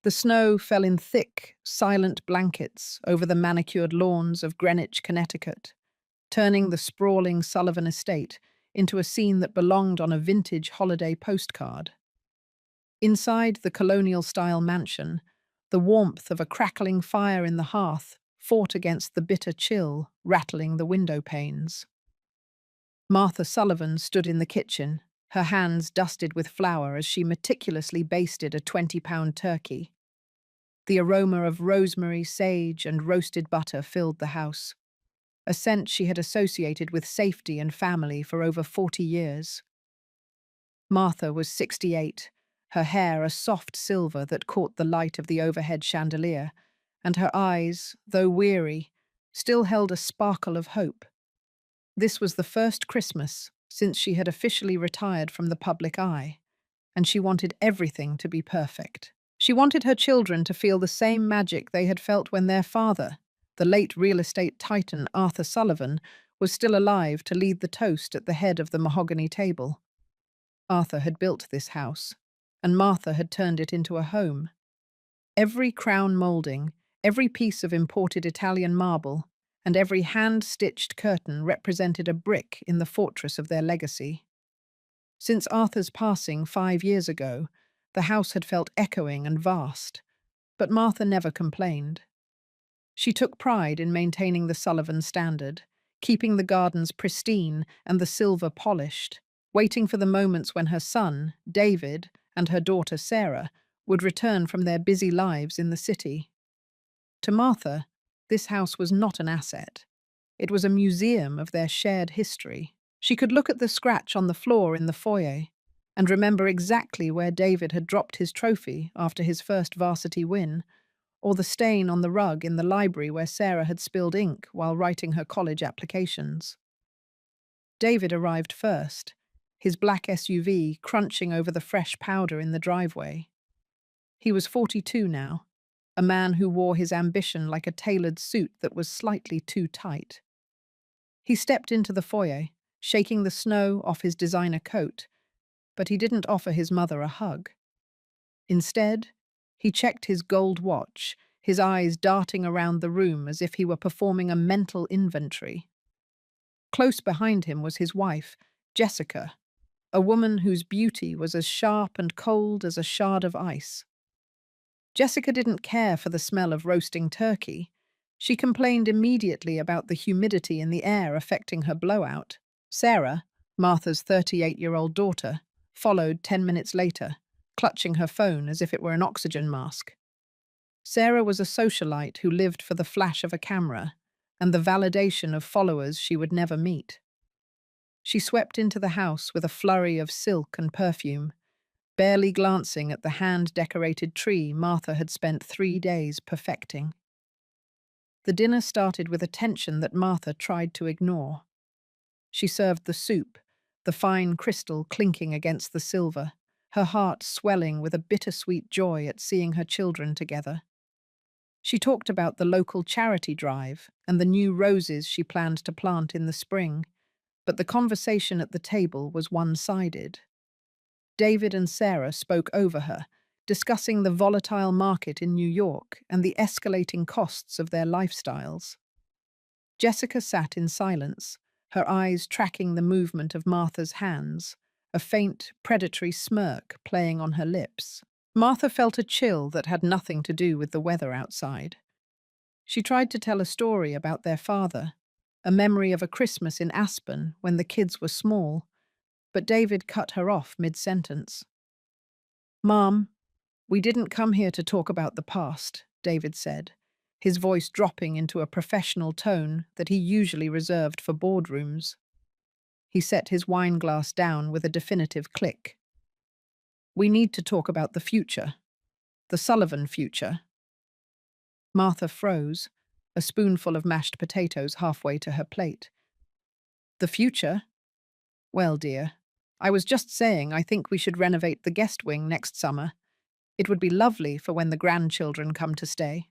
The snow fell in thick, silent blankets over the manicured lawns of Greenwich, Connecticut, turning the sprawling Sullivan estate into a scene that belonged on a vintage holiday postcard. Inside the colonial-style mansion, the warmth of a crackling fire in the hearth fought against the bitter chill rattling the window panes. Martha Sullivan stood in the kitchen, her hands dusted with flour as she meticulously basted a 20-pound turkey. The aroma of rosemary, sage, and roasted butter filled the house, a scent she had associated with safety and family for over 40 years. Martha was 68, her hair a soft silver that caught the light of the overhead chandelier, and her eyes, though weary, still held a sparkle of hope. This was the first Christmas since she had officially retired from the public eye, and she wanted everything to be perfect. She wanted her children to feel the same magic they had felt when their father, the late real estate titan Arthur Sullivan, was still alive to lead the toast at the head of the mahogany table. Arthur had built this house, and Martha had turned it into a home. Every crown moulding, every piece of imported Italian marble, and every hand-stitched curtain represented a brick in the fortress of their legacy. Since Arthur's passing 5 years ago, the house had felt echoing and vast, but Martha never complained. She took pride in maintaining the Sullivan standard, keeping the gardens pristine and the silver polished, waiting for the moments when her son, David, and her daughter, Sarah, would return from their busy lives in the city. To Martha, this house was not an asset. It was a museum of their shared history. She could look at the scratch on the floor in the foyer and remember exactly where David had dropped his trophy after his first varsity win, or the stain on the rug in the library where Sarah had spilled ink while writing her college applications. David arrived first, his black SUV crunching over the fresh powder in the driveway. He was 42 now, a man who wore his ambition like a tailored suit that was slightly too tight. He stepped into the foyer, shaking the snow off his designer coat, but he didn't offer his mother a hug. Instead, he checked his gold watch, his eyes darting around the room as if he were performing a mental inventory. Close behind him was his wife, Jessica, a woman whose beauty was as sharp and cold as a shard of ice. Jessica didn't care for the smell of roasting turkey. She complained immediately about the humidity in the air affecting her blowout. Sarah, Martha's 38-year-old daughter, followed 10 minutes later, clutching her phone as if it were an oxygen mask. Sarah was a socialite who lived for the flash of a camera and the validation of followers she would never meet. She swept into the house with a flurry of silk and perfume, barely glancing at the hand-decorated tree Martha had spent 3 days perfecting. The dinner started with a tension that Martha tried to ignore. She served the soup, the fine crystal clinking against the silver, her heart swelling with a bittersweet joy at seeing her children together. She talked about the local charity drive and the new roses she planned to plant in the spring, but the conversation at the table was one-sided. David and Sarah spoke over her, discussing the volatile market in New York and the escalating costs of their lifestyles. Jessica sat in silence, her eyes tracking the movement of Martha's hands, a faint, predatory smirk playing on her lips. Martha felt a chill that had nothing to do with the weather outside. She tried to tell a story about their father, a memory of a Christmas in Aspen when the kids were small, but David cut her off mid-sentence. "Mom, we didn't come here to talk about the past," David said, his voice dropping into a professional tone that he usually reserved for boardrooms. He set his wineglass down with a definitive click. "We need to talk about the future. The Sullivan future." Martha froze, a spoonful of mashed potatoes halfway to her plate. "The future? Well, dear, I was just saying I think we should renovate the guest wing next summer. It would be lovely for when the grandchildren come to stay."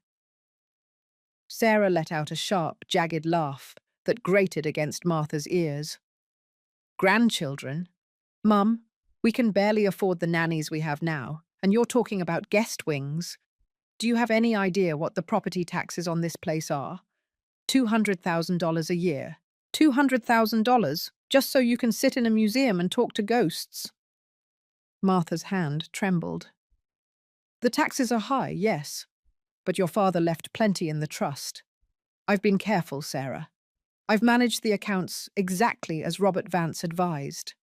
Sarah let out a sharp, jagged laugh that grated against Martha's ears. "Grandchildren? Mum, we can barely afford the nannies we have now, and you're talking about guest wings." Do you have any idea what the property taxes on this place are? $200,000 a year. $200,000 just so you can sit in a museum and talk to ghosts. Martha's hand trembled. The taxes are high, yes, but your father left plenty in the trust. I've been careful, Sarah. I've managed the accounts exactly as Robert Vance advised.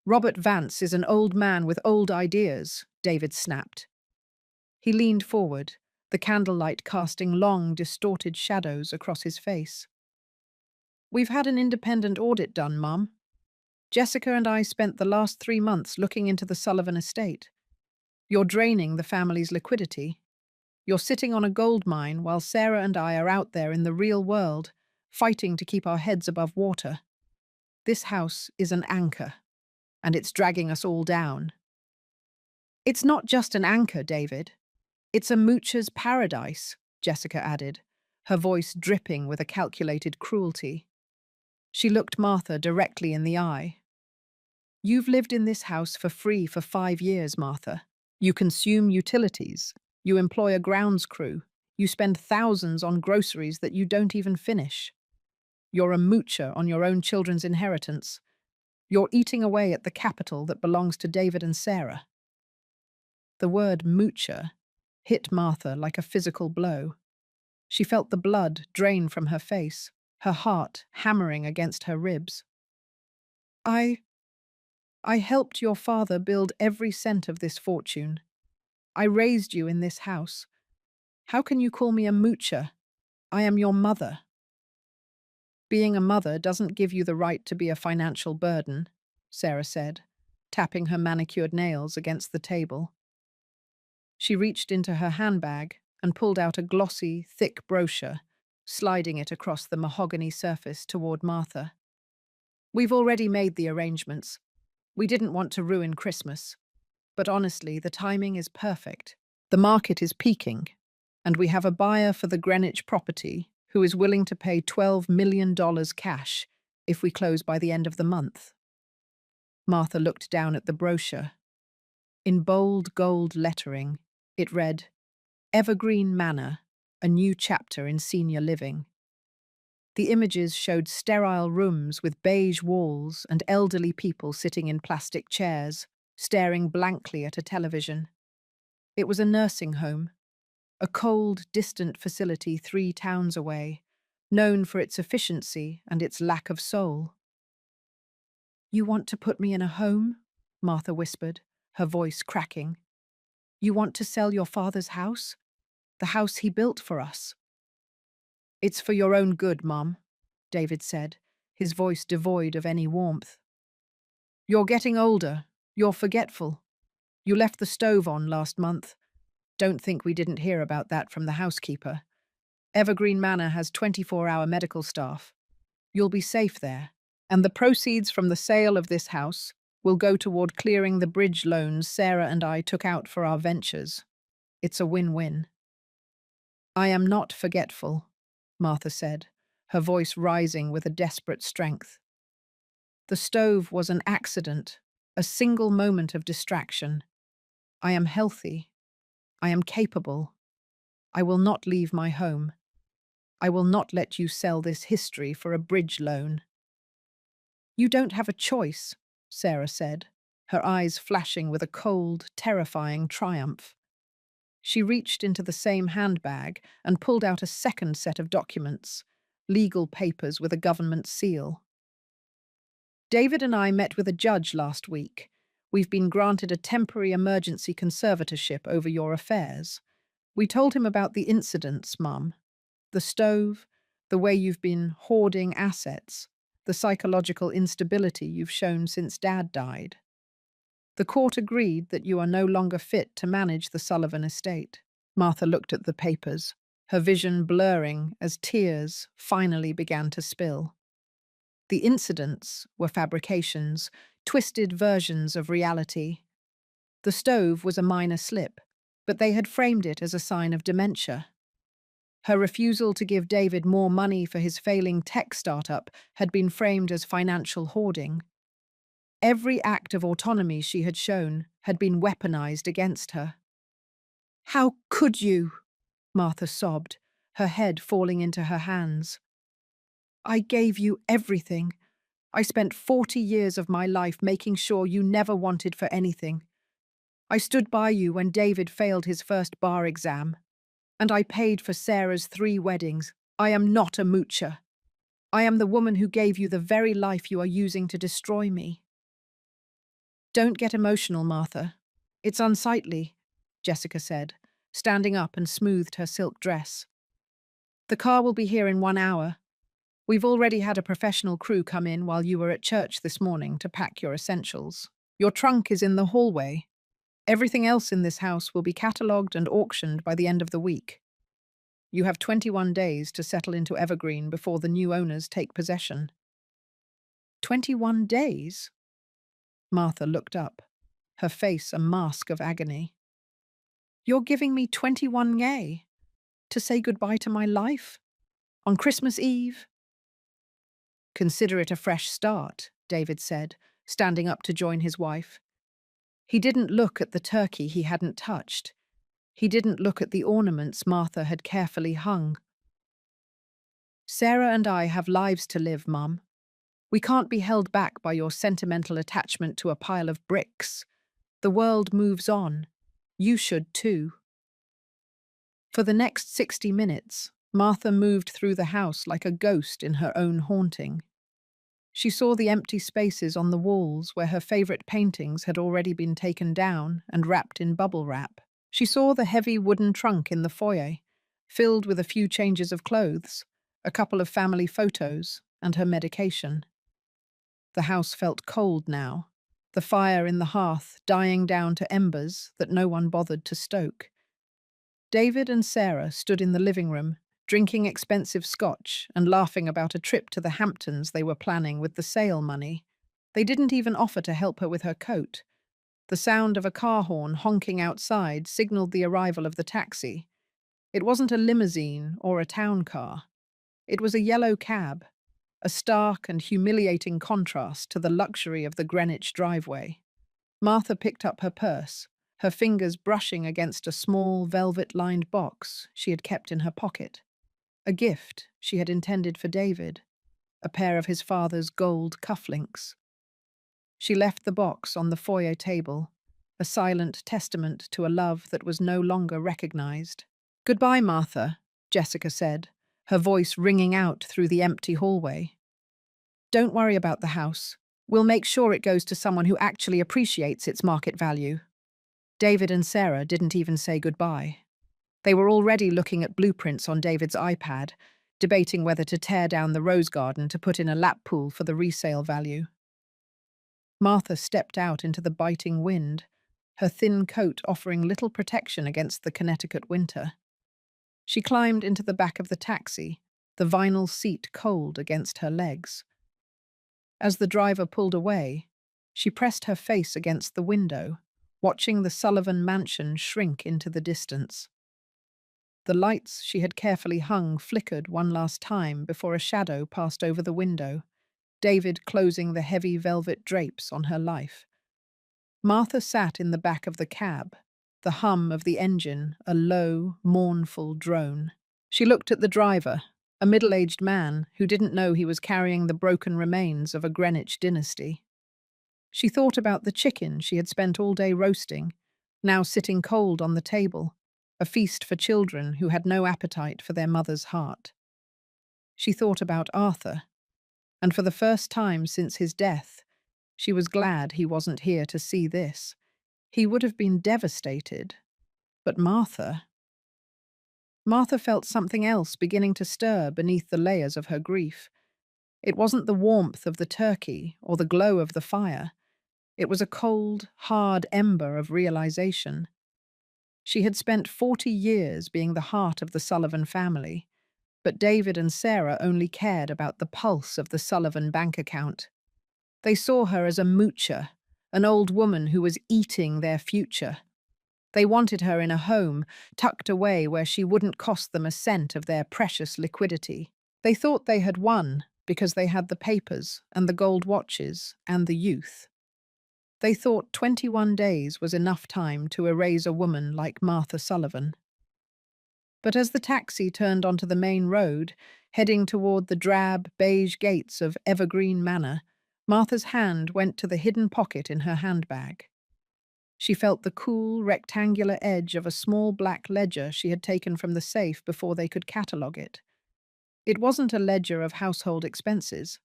Robert Vance is an old man with old ideas, David snapped. He leaned forward, the candlelight casting long, distorted shadows across his face. We've had an independent audit done, Mum. Jessica and I spent the last 3 months looking into the Sullivan estate. You're draining the family's liquidity. You're sitting on a gold mine while Sarah and I are out there in the real world, fighting to keep our heads above water. This house is an anchor, and it's dragging us all down. It's not just an anchor, David. It's a moocher's paradise, Jessica added, her voice dripping with a calculated cruelty. She looked Martha directly in the eye. You've lived in this house for free for 5 years, Martha. You consume utilities. You employ a grounds crew. You spend thousands on groceries that you don't even finish. You're a moocher on your own children's inheritance. You're eating away at the capital that belongs to David and Sarah. The word moocher hit Martha like a physical blow. She felt the blood drain from her face, her heart hammering against her ribs. I helped your father build every cent of this fortune. I raised you in this house. How can you call me a moocher? I am your mother. Being a mother doesn't give you the right to be a financial burden, Sarah said, tapping her manicured nails against the table. She reached into her handbag and pulled out a glossy, thick brochure, sliding it across the mahogany surface toward Martha. We've already made the arrangements. We didn't want to ruin Christmas. But honestly, the timing is perfect. The market is peaking, and we have a buyer for the Greenwich property who is willing to pay $12 million cash if we close by the end of the month. Martha looked down at the brochure. In bold gold lettering, it read, Evergreen Manor, a new chapter in senior living. The images showed sterile rooms with beige walls and elderly people sitting in plastic chairs, staring blankly at a television. It was a nursing home, a cold, distant facility 3 towns away, known for its efficiency and its lack of soul. You want to put me in a home? Martha whispered, her voice cracking. You want to sell your father's house? The house he built for us? It's for your own good, Mum, David said, his voice devoid of any warmth. You're getting older. You're forgetful. You left the stove on last month. Don't think we didn't hear about that from the housekeeper. Evergreen Manor has 24-hour medical staff. You'll be safe there, and the proceeds from the sale of this house will go toward clearing the bridge loans Sarah and I took out for our ventures. It's a win-win. I am not forgetful, Martha said, her voice rising with a desperate strength. The stove was an accident, a single moment of distraction. I am healthy. I am capable. I will not leave my home. I will not let you sell this history for a bridge loan. You don't have a choice, Sarah said, her eyes flashing with a cold, terrifying triumph. She reached into the same handbag and pulled out a second set of documents, legal papers with a government seal. David and I met with a judge last week. We've been granted a temporary emergency conservatorship over your affairs. We told him about the incidents, Mum. The stove, the way you've been hoarding assets, the psychological instability you've shown since Dad died. The court agreed that you are no longer fit to manage the Sullivan estate. Martha looked at the papers, her vision blurring as tears finally began to spill. The incidents were fabrications, twisted versions of reality. The stove was a minor slip, but they had framed it as a sign of dementia. Her refusal to give David more money for his failing tech startup had been framed as financial hoarding. Every act of autonomy she had shown had been weaponized against her. How could you? Martha sobbed, her head falling into her hands. I gave you everything. I spent 40 years of my life making sure you never wanted for anything. I stood by you when David failed his first bar exam. And I paid for Sarah's 3 weddings. I am not a moocher. I am the woman who gave you the very life you are using to destroy me. Don't get emotional, Martha. It's unsightly, Jessica said, standing up and smoothed her silk dress. The car will be here in 1 hour. We've already had a professional crew come in while you were at church this morning to pack your essentials. Your trunk is in the hallway. Everything else in this house will be catalogued and auctioned by the end of the week. You have 21 days to settle into Evergreen before the new owners take possession. 21 days? Martha looked up, her face a mask of agony. You're giving me 21 days to say goodbye to my life? On Christmas Eve? Consider it a fresh start, David said, standing up to join his wife. He didn't look at the turkey he hadn't touched. He didn't look at the ornaments Martha had carefully hung. Sarah and I have lives to live, Mum. We can't be held back by your sentimental attachment to a pile of bricks. The world moves on. You should too. For the next 60 minutes, Martha moved through the house like a ghost in her own haunting. She saw the empty spaces on the walls where her favourite paintings had already been taken down and wrapped in bubble wrap. She saw the heavy wooden trunk in the foyer, filled with a few changes of clothes, a couple of family photos, and her medication. The house felt cold now, the fire in the hearth dying down to embers that no one bothered to stoke. David and Sarah stood in the living room, drinking expensive scotch and laughing about a trip to the Hamptons they were planning with the sale money. They didn't even offer to help her with her coat. The sound of a car horn honking outside signaled the arrival of the taxi. It wasn't a limousine or a town car. It was a yellow cab, a stark and humiliating contrast to the luxury of the Greenwich driveway. Martha picked up her purse, her fingers brushing against a small, velvet-lined box she had kept in her pocket. A gift she had intended for David, a pair of his father's gold cufflinks. She left the box on the foyer table, a silent testament to a love that was no longer recognized. "Goodbye, Martha," Jessica said, her voice ringing out through the empty hallway. "Don't worry about the house. We'll make sure it goes to someone who actually appreciates its market value." David and Sarah didn't even say goodbye. They were already looking at blueprints on David's iPad, debating whether to tear down the rose garden to put in a lap pool for the resale value. Martha stepped out into the biting wind, her thin coat offering little protection against the Connecticut winter. She climbed into the back of the taxi, the vinyl seat cold against her legs. As the driver pulled away, she pressed her face against the window, watching the Sullivan mansion shrink into the distance. The lights she had carefully hung flickered one last time before a shadow passed over the window, David closing the heavy velvet drapes on her life. Martha sat in the back of the cab, the hum of the engine a low, mournful drone. She looked at the driver, a middle-aged man who didn't know he was carrying the broken remains of a Greenwich dynasty. She thought about the chicken she had spent all day roasting, now sitting cold on the table, a feast for children who had no appetite for their mother's heart. She thought about Arthur, and for the first time since his death, she was glad he wasn't here to see this. He would have been devastated. But Martha felt something else beginning to stir beneath the layers of her grief. It wasn't the warmth of the turkey or the glow of the fire. It was a cold, hard ember of realization. She had spent 40 years being the heart of the Sullivan family, but David and Sarah only cared about the pulse of the Sullivan bank account. They saw her as a moocher, an old woman who was eating their future. They wanted her in a home, tucked away where she wouldn't cost them a cent of their precious liquidity. They thought they had won because they had the papers and the gold watches and the youth. They thought 21 days was enough time to erase a woman like Martha Sullivan. But as the taxi turned onto the main road, heading toward the drab, beige gates of Evergreen Manor, Martha's hand went to the hidden pocket in her handbag. She felt the cool, rectangular edge of a small black ledger she had taken from the safe before they could catalogue it. It wasn't a ledger of household expenses.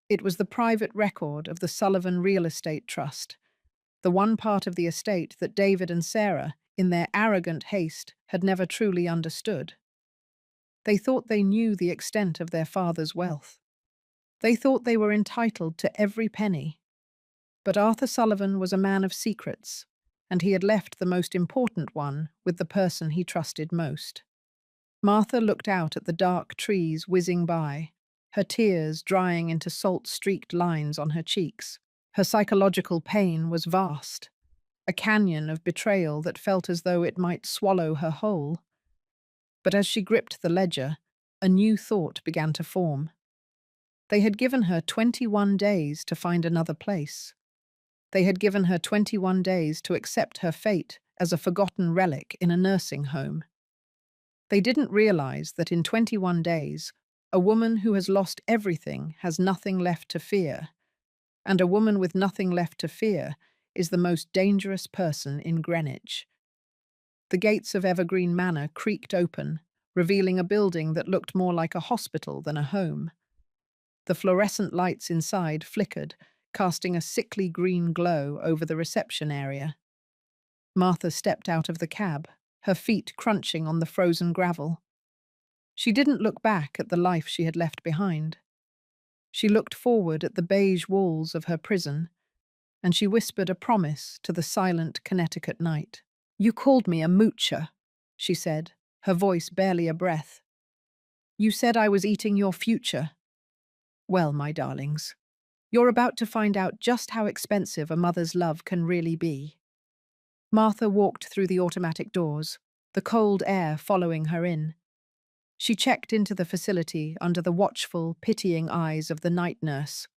It was the private record of the Sullivan Real Estate Trust, the one part of the estate that David and Sarah, in their arrogant haste, had never truly understood. They thought they knew the extent of their father's wealth. They thought they were entitled to every penny. But Arthur Sullivan was a man of secrets, and he had left the most important one with the person he trusted most. Martha looked out at the dark trees whizzing by, her tears drying into salt-streaked lines on her cheeks. Her psychological pain was vast, a canyon of betrayal that felt as though it might swallow her whole. But as she gripped the ledger, a new thought began to form. They had given her 21 days to find another place. They had given her 21 days to accept her fate as a forgotten relic in a nursing home. They didn't realize that in 21 days, a woman who has lost everything has nothing left to fear, and a woman with nothing left to fear is the most dangerous person in Greenwich. The gates of Evergreen Manor creaked open, revealing a building that looked more like a hospital than a home. The fluorescent lights inside flickered, casting a sickly green glow over the reception area. Martha stepped out of the cab, her feet crunching on the frozen gravel. She didn't look back at the life she had left behind. She looked forward at the beige walls of her prison, and she whispered a promise to the silent Connecticut night. "You called me a moocher," she said, her voice barely a breath. "You said I was eating your future. Well, my darlings, you're about to find out just how expensive a mother's love can really be." Martha walked through the automatic doors, the cold air following her in. She checked into the facility under the watchful, pitying eyes of the night nurse.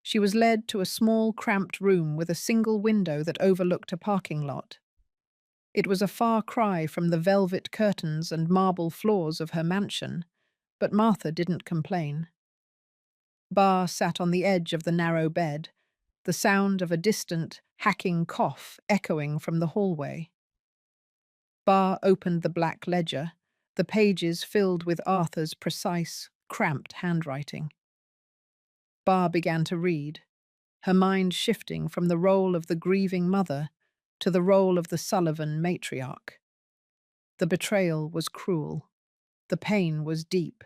She was led to a small, cramped room with a single window that overlooked a parking lot. It was a far cry from the velvet curtains and marble floors of her mansion, but Martha didn't complain. Bar sat on the edge of the narrow bed, the sound of a distant, hacking cough echoing from the hallway. Bar opened the black ledger, the pages filled with Arthur's precise, cramped handwriting. Bar began to read, her mind shifting from the role of the grieving mother to the role of the Sullivan matriarch. The betrayal was cruel. The pain was deep.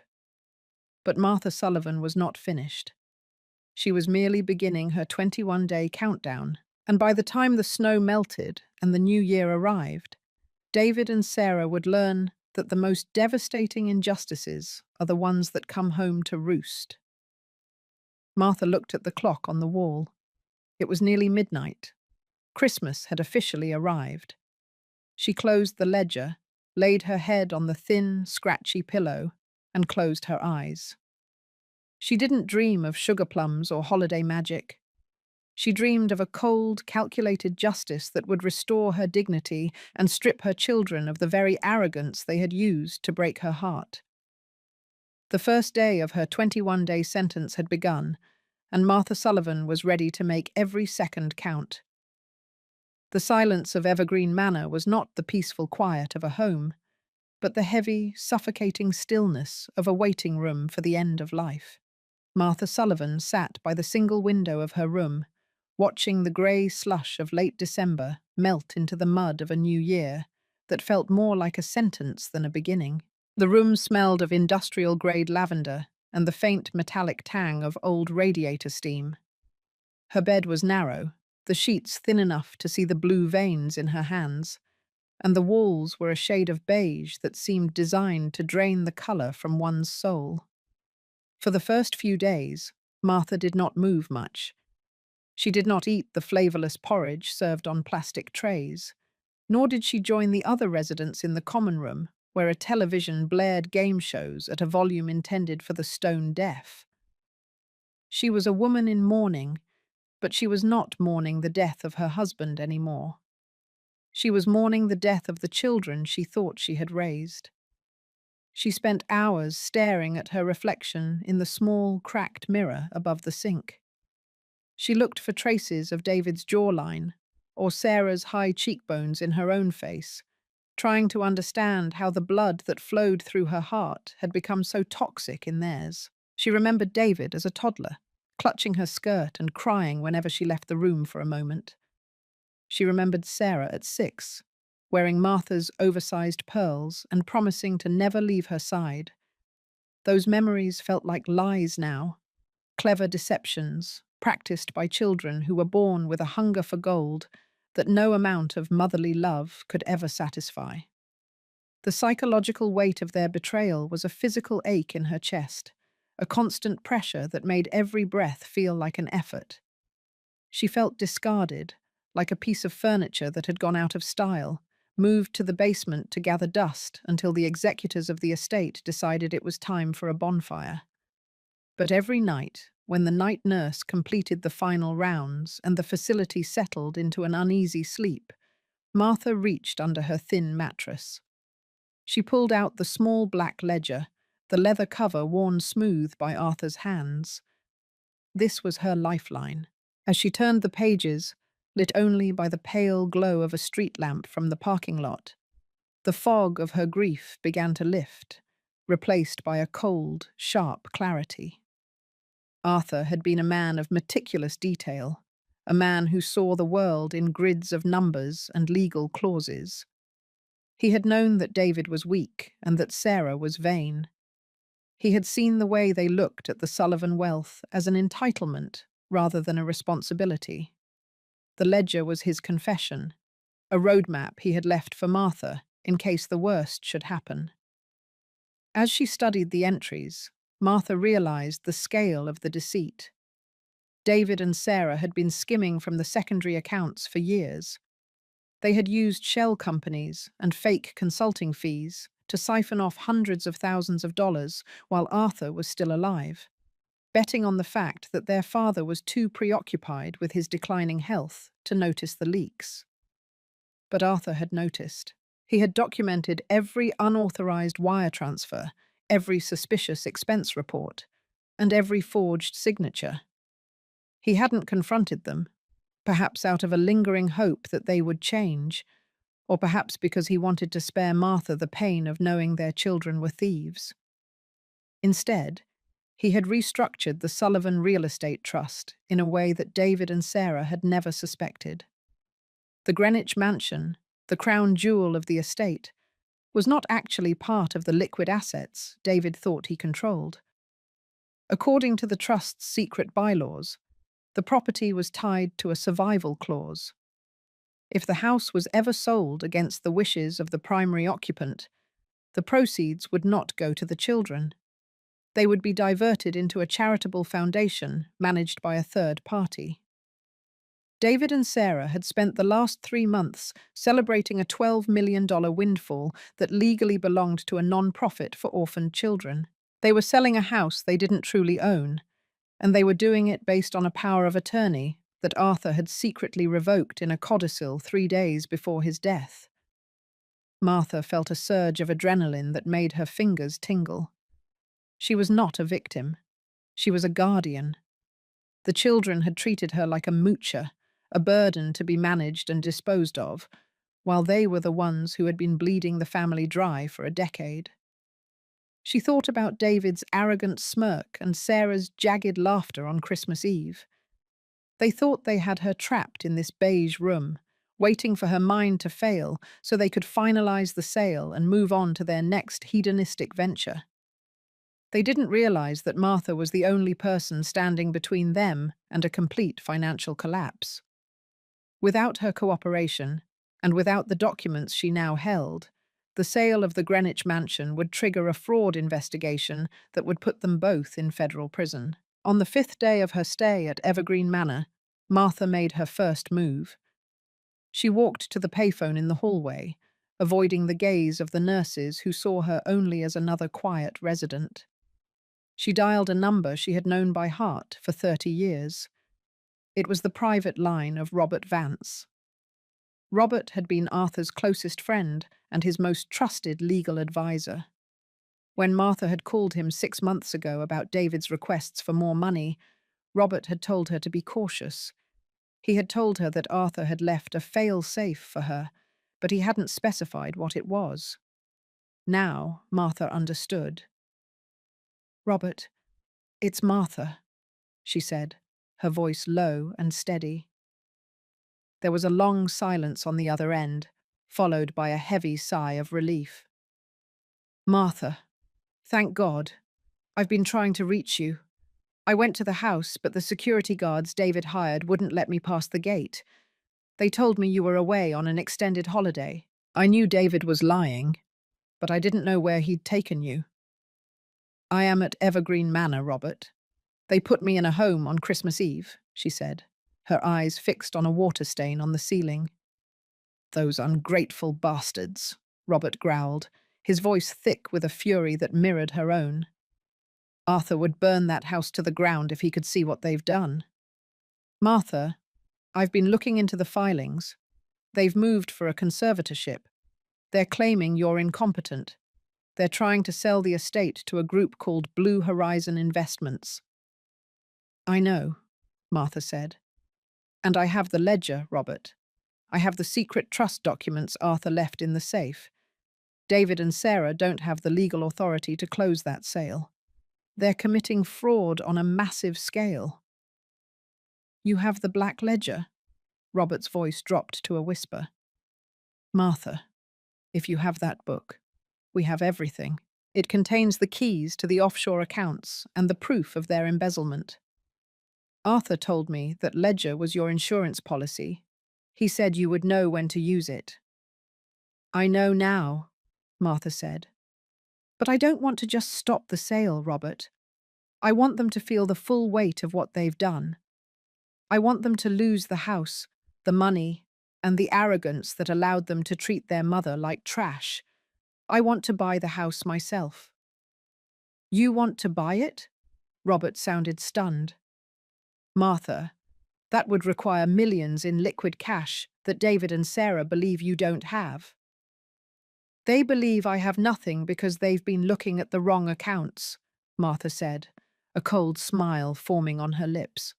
But Martha Sullivan was not finished. She was merely beginning her 21-day countdown, and by the time the snow melted and the new year arrived, David and Sarah would learn that the most devastating injustices are the ones that come home to roost. Martha looked at the clock on the wall. It was nearly midnight. Christmas had officially arrived. She closed the ledger, laid her head on the thin, scratchy pillow, and closed her eyes. She didn't dream of sugar plums or holiday magic. She dreamed of a cold, calculated justice that would restore her dignity and strip her children of the very arrogance they had used to break her heart. The first day of her 21-day sentence had begun, and Martha Sullivan was ready to make every second count. The silence of Evergreen Manor was not the peaceful quiet of a home, but the heavy, suffocating stillness of a waiting room for the end of life. Martha Sullivan sat by the single window of her room, watching the grey slush of late December melt into the mud of a new year that felt more like a sentence than a beginning. The room smelled of industrial-grade lavender and the faint metallic tang of old radiator steam. Her bed was narrow, the sheets thin enough to see the blue veins in her hands, and the walls were a shade of beige that seemed designed to drain the colour from one's soul. For the first few days, Martha did not move much. She did not eat the flavourless porridge served on plastic trays, nor did she join the other residents in the common room, where a television blared game shows at a volume intended for the stone deaf. She was a woman in mourning, But she was not mourning the death of her husband anymore. She was mourning the death of the children she thought she had raised. She spent hours staring at her reflection in the small, cracked mirror above the sink. She looked for traces of David's jawline or Sarah's high cheekbones in her own face, trying to understand how the blood that flowed through her heart had become so toxic in theirs. She remembered David as a toddler, clutching her skirt and crying whenever she left the room for a moment. She remembered Sarah at 6, wearing Martha's oversized pearls and promising to never leave her side. Those memories felt like lies now, clever deceptions practiced by children who were born with a hunger for gold that no amount of motherly love could ever satisfy. The psychological weight of their betrayal was a physical ache in her chest, a constant pressure that made every breath feel like an effort. She felt discarded, like a piece of furniture that had gone out of style, moved to the basement to gather dust until the executors of the estate decided it was time for a bonfire. But every night, when the night nurse completed the final rounds and the facility settled into an uneasy sleep, Martha reached under her thin mattress. She pulled out the small black ledger, the leather cover worn smooth by Arthur's hands. This was her lifeline. As she turned the pages, lit only by the pale glow of a street lamp from the parking lot, the fog of her grief began to lift, replaced by a cold, sharp clarity. Arthur had been a man of meticulous detail, a man who saw the world in grids of numbers and legal clauses. He had known that David was weak and that Sarah was vain. He had seen the way they looked at the Sullivan wealth as an entitlement rather than a responsibility. The ledger was his confession, a roadmap he had left for Martha in case the worst should happen. As she studied the entries, Martha realized the scale of the deceit. David and Sarah had been skimming from the secondary accounts for years. They had used shell companies and fake consulting fees to siphon off hundreds of thousands of dollars while Arthur was still alive, betting on the fact that their father was too preoccupied with his declining health to notice the leaks. But Arthur had noticed. He had documented every unauthorized wire transfer, every suspicious expense report, and every forged signature. He hadn't confronted them, perhaps out of a lingering hope that they would change, or perhaps because he wanted to spare Martha the pain of knowing their children were thieves. Instead, he had restructured the Sullivan Real Estate Trust in a way that David and Sarah had never suspected. The Greenwich Mansion, the crown jewel of the estate, was not actually part of the liquid assets David thought he controlled. According to the trust's secret bylaws, the property was tied to a survival clause. If the house was ever sold against the wishes of the primary occupant, the proceeds would not go to the children. They would be diverted into a charitable foundation managed by a third party. David and Sarah had spent the last 3 months celebrating a $12 million windfall that legally belonged to a non-profit for orphaned children. They were selling a house they didn't truly own, and they were doing it based on a power of attorney that Arthur had secretly revoked in a codicil 3 days before his death. Martha felt a surge of adrenaline that made her fingers tingle. She was not a victim. She was a guardian. The children had treated her like a moocher, a burden to be managed and disposed of, while they were the ones who had been bleeding the family dry for a decade. She thought about David's arrogant smirk and Sarah's jagged laughter on Christmas Eve. They thought they had her trapped in this beige room, waiting for her mind to fail so they could finalize the sale and move on to their next hedonistic venture. They didn't realize that Martha was the only person standing between them and a complete financial collapse. Without her cooperation, and without the documents she now held, the sale of the Greenwich Mansion would trigger a fraud investigation that would put them both in federal prison. On the 5th day of her stay at Evergreen Manor, Martha made her first move. She walked to the payphone in the hallway, avoiding the gaze of the nurses who saw her only as another quiet resident. She dialed a number she had known by heart for 30 years. It was the private line of Robert Vance. Robert had been Arthur's closest friend and his most trusted legal advisor. When Martha had called him 6 months ago about David's requests for more money, Robert had told her to be cautious. He had told her that Arthur had left a fail-safe for her, but he hadn't specified what it was. Now Martha understood. "Robert, it's Martha," she said, her voice low and steady. There was a long silence on the other end, followed by a heavy sigh of relief. "Martha, thank God. I've been trying to reach you. I went to the house, but the security guards David hired wouldn't let me pass the gate. They told me you were away on an extended holiday. I knew David was lying, but I didn't know where he'd taken you." "I am at Evergreen Manor, Robert. They put me in a home on Christmas Eve," she said, her eyes fixed on a water stain on the ceiling. "Those ungrateful bastards," Robert growled, his voice thick with a fury that mirrored her own. "Arthur would burn that house to the ground if he could see what they've done." "Martha, I've been looking into the filings. They've moved for a conservatorship. They're claiming you're incompetent. They're trying to sell the estate to a group called Blue Horizon Investments." "I know," Martha said. "And I have the ledger, Robert. I have the secret trust documents Arthur left in the safe. David and Sarah don't have the legal authority to close that sale. They're committing fraud on a massive scale." "You have the black ledger?" Robert's voice dropped to a whisper. "Martha, if you have that book, we have everything. It contains the keys to the offshore accounts and the proof of their embezzlement. Arthur told me that ledger was your insurance policy. He said you would know when to use it." "I know now," Martha said. "But I don't want to just stop the sale, Robert. I want them to feel the full weight of what they've done. I want them to lose the house, the money, and the arrogance that allowed them to treat their mother like trash. I want to buy the house myself." "You want to buy it?" Robert sounded stunned. "Martha, that would require millions in liquid cash that David and Sarah believe you don't have." "They believe I have nothing because they've been looking at the wrong accounts," Martha said, a cold smile forming on her lips.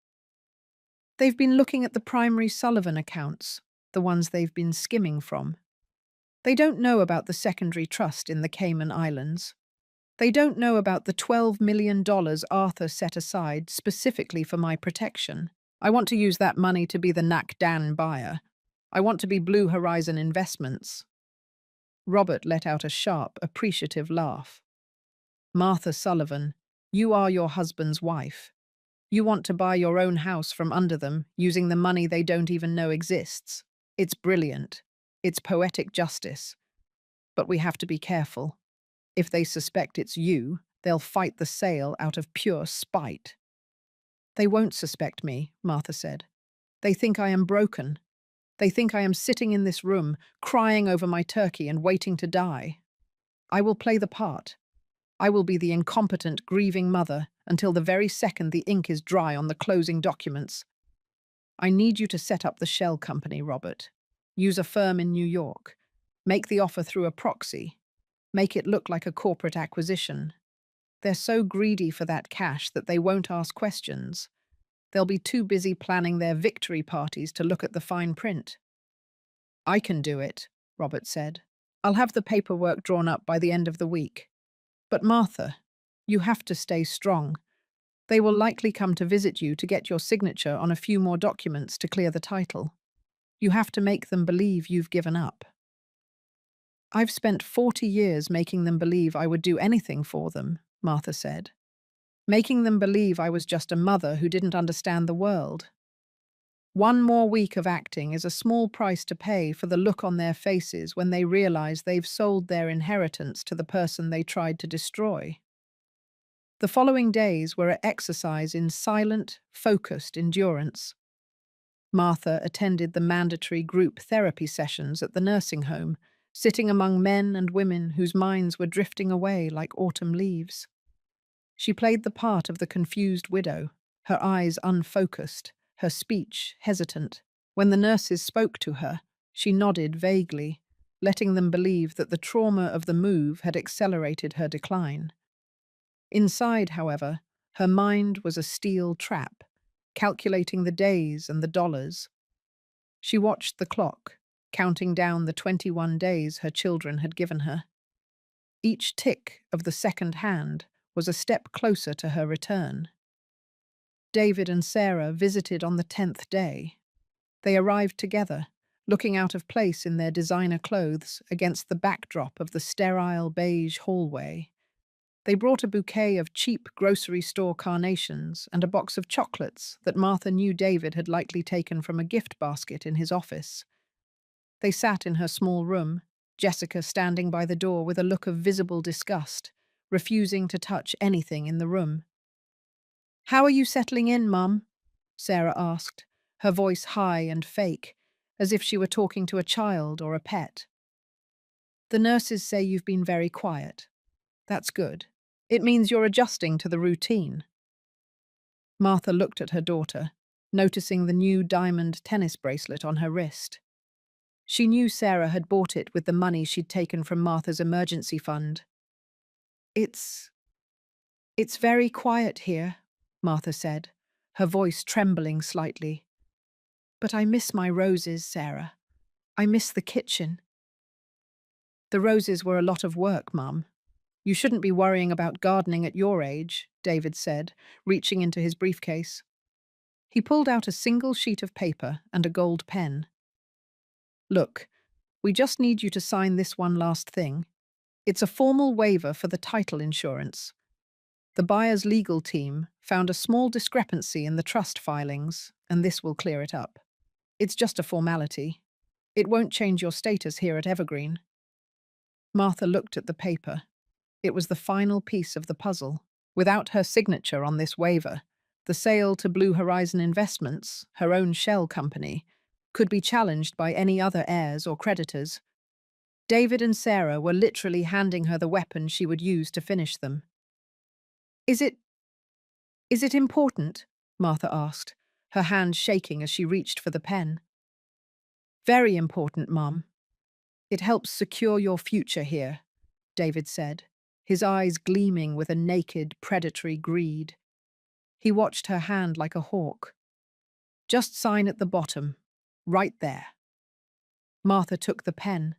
"They've been looking at the primary Sullivan accounts, the ones they've been skimming from. They don't know about the secondary trust in the Cayman Islands. They don't know about the $12 million Arthur set aside specifically for my protection. I want to use that money to be the Nakdan buyer. I want to be Blue Horizon Investments." Robert let out a sharp, appreciative laugh. "Martha Sullivan, you are your husband's wife. You want to buy your own house from under them using the money they don't even know exists. It's brilliant. It's poetic justice. But we have to be careful. If they suspect it's you, they'll fight the sale out of pure spite." "They won't suspect me," Martha said. "They think I am broken. They think I am sitting in this room, crying over my turkey and waiting to die. I will play the part. I will be the incompetent, grieving mother until the very second the ink is dry on the closing documents. I need you to set up the shell company, Robert. Use a firm in New York. Make the offer through a proxy. Make it look like a corporate acquisition. They're so greedy for that cash that they won't ask questions. They'll be too busy planning their victory parties to look at the fine print." "I can do it," Robert said. "I'll have the paperwork drawn up by the end of the week. But Martha, you have to stay strong. They will likely come to visit you to get your signature on a few more documents to clear the title. You have to make them believe you've given up." "I've spent 40 years making them believe I would do anything for them," Martha said. "Making them believe I was just a mother who didn't understand the world. One more week of acting is a small price to pay for the look on their faces when they realize they've sold their inheritance to the person they tried to destroy." The following days were an exercise in silent, focused endurance. Martha attended the mandatory group therapy sessions at the nursing home, sitting among men and women whose minds were drifting away like autumn leaves. She played the part of the confused widow, her eyes unfocused, her speech hesitant. When the nurses spoke to her, she nodded vaguely, letting them believe that the trauma of the move had accelerated her decline. Inside, however, her mind was a steel trap, calculating the days and the dollars. She watched the clock, counting down the 21 days her children had given her. Each tick of the second hand was a step closer to her return. David and Sarah visited on the 10th day. They arrived together, looking out of place in their designer clothes against the backdrop of the sterile beige hallway. They brought a bouquet of cheap grocery store carnations and a box of chocolates that Martha knew David had likely taken from a gift basket in his office. They sat in her small room, Jessica standing by the door with a look of visible disgust, refusing to touch anything in the room. "How are you settling in, Mum?" Sarah asked, her voice high and fake, as if she were talking to a child or a pet. "The nurses say you've been very quiet. That's good. It means you're adjusting to the routine." Martha looked at her daughter, noticing the new diamond tennis bracelet on her wrist. She knew Sarah had bought it with the money she'd taken from Martha's emergency fund. It's very quiet here," Martha said, her voice trembling slightly. "But I miss my roses, Sarah. I miss the kitchen." "The roses were a lot of work, Mum. You shouldn't be worrying about gardening at your age," David said, reaching into his briefcase. He pulled out a single sheet of paper and a gold pen. "Look, we just need you to sign this one last thing. It's a formal waiver for the title insurance. The buyer's legal team found a small discrepancy in the trust filings, and this will clear it up. It's just a formality. It won't change your status here at Evergreen." Martha looked at the paper. It was the final piece of the puzzle. Without her signature on this waiver, the sale to Blue Horizon Investments, her own shell company, could be challenged by any other heirs or creditors. David and Sarah were literally handing her the weapon she would use to finish them. Is it important?" Martha asked, her hand shaking as she reached for the pen. "Very important, Mum. It helps secure your future here," David said, his eyes gleaming with a naked, predatory greed. He watched her hand like a hawk. "Just sign at the bottom, right there." Martha took the pen.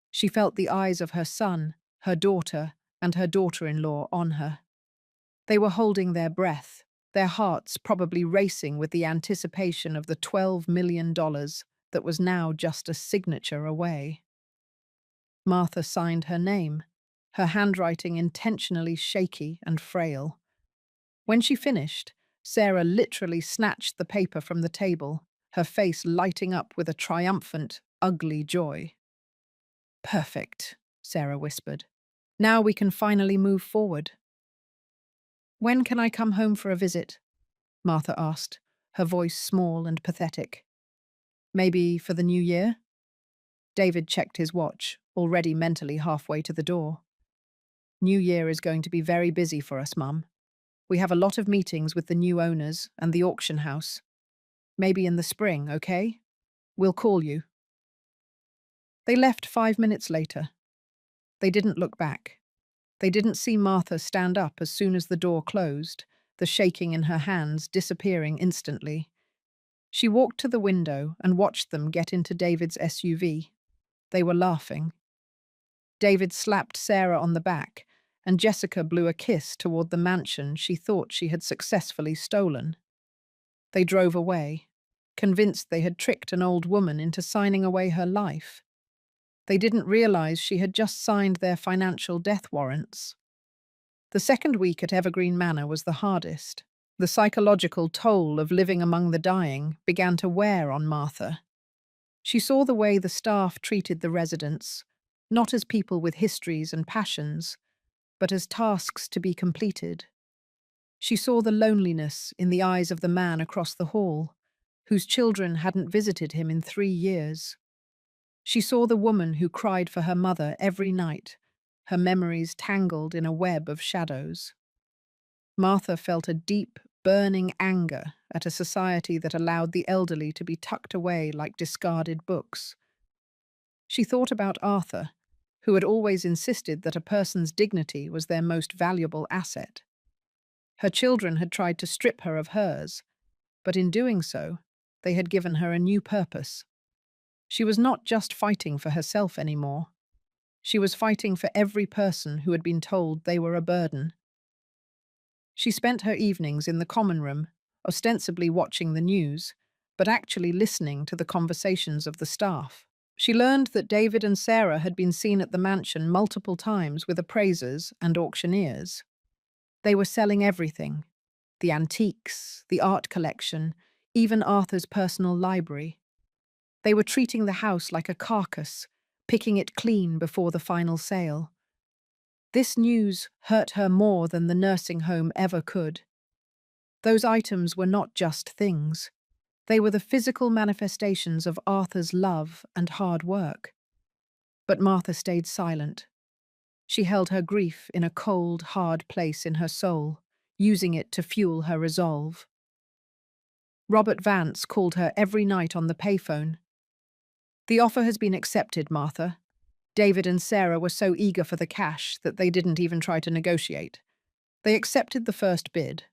She felt the eyes of her son, her daughter, and her daughter-in-law on her. They were holding their breath, their hearts probably racing with the anticipation of the $12 million that was now just a signature away. Martha signed her name, her handwriting intentionally shaky and frail. When she finished, Sarah literally snatched the paper from the table, her face lighting up with a triumphant, ugly joy. "Perfect," Sarah whispered. "Now we can finally move forward." "When can I come home for a visit?" Martha asked, her voice small and pathetic. "Maybe for the new year?" David checked his watch, already mentally halfway to the door. "New Year is going to be very busy for us, Mum. We have a lot of meetings with the new owners and the auction house. Maybe in the spring, okay? We'll call you." They left 5 minutes later. They didn't look back. They didn't see Martha stand up as soon as the door closed, the shaking in her hands disappearing instantly. She walked to the window and watched them get into David's SUV. They were laughing. David slapped Sarah on the back, and Jessica blew a kiss toward the mansion she thought she had successfully stolen. They drove away, convinced they had tricked an old woman into signing away her life. They didn't realize she had just signed their financial death warrants. The second week at Evergreen Manor was the hardest. The psychological toll of living among the dying began to wear on Martha. She saw the way the staff treated the residents, not as people with histories and passions, but as tasks to be completed. She saw the loneliness in the eyes of the man across the hall, whose children hadn't visited him in 3 years. She saw the woman who cried for her mother every night, her memories tangled in a web of shadows. Martha felt a deep, burning anger at a society that allowed the elderly to be tucked away like discarded books. She thought about Arthur, who had always insisted that a person's dignity was their most valuable asset. Her children had tried to strip her of hers, but in doing so, they had given her a new purpose. She was not just fighting for herself anymore. She was fighting for every person who had been told they were a burden. She spent her evenings in the common room, ostensibly watching the news, but actually listening to the conversations of the staff. She learned that David and Sarah had been seen at the mansion multiple times with appraisers and auctioneers. They were selling everything: the antiques, the art collection, even Arthur's personal library. They were treating the house like a carcass, picking it clean before the final sale. This news hurt her more than the nursing home ever could. Those items were not just things. They were the physical manifestations of Arthur's love and hard work. But Martha stayed silent. She held her grief in a cold, hard place in her soul, using it to fuel her resolve. Robert Vance called her every night on the payphone. "The offer has been accepted, Martha. David and Sarah were so eager for the cash that they didn't even try to negotiate. They accepted the first bid.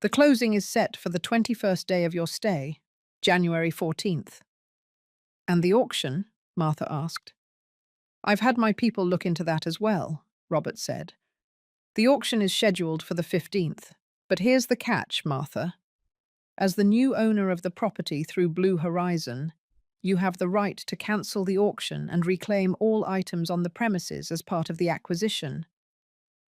The closing is set for the 21st day of your stay, January 14th. "And the auction?" Martha asked. "I've had my people look into that as well," Robert said. "The auction is scheduled for the 15th. But here's the catch, Martha. As the new owner of the property through Blue Horizon, you have the right to cancel the auction and reclaim all items on the premises as part of the acquisition.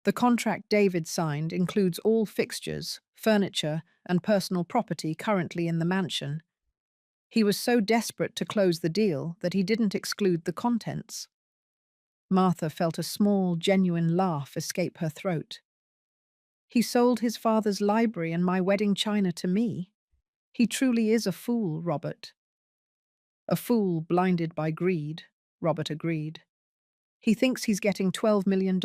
The contract David signed includes all fixtures, furniture, and personal property currently in the mansion. He was so desperate to close the deal that he didn't exclude the contents." Martha felt a small, genuine laugh escape her throat. "He sold his father's library and my wedding china to me. He truly is a fool, Robert." "A fool blinded by greed," Robert agreed. "He thinks he's getting $12 million.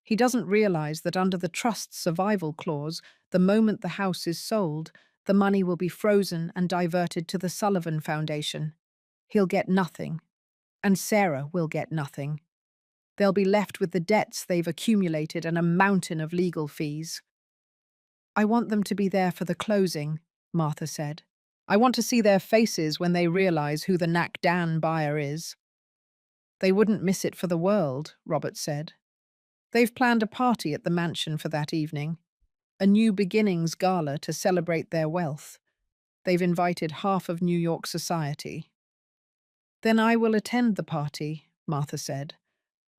He doesn't realize that under the trust's survival clause, the moment the house is sold, the money will be frozen and diverted to the Sullivan Foundation. He'll get nothing. And Sarah will get nothing. They'll be left with the debts they've accumulated and a mountain of legal fees." "I want them to be there for the closing," Martha said. "I want to see their faces when they realize who the Nak Dan buyer is." "They wouldn't miss it for the world," Robert said. "They've planned a party at the mansion for that evening, a New Beginnings gala to celebrate their wealth. They've invited half of New York society." "Then I will attend the party," Martha said.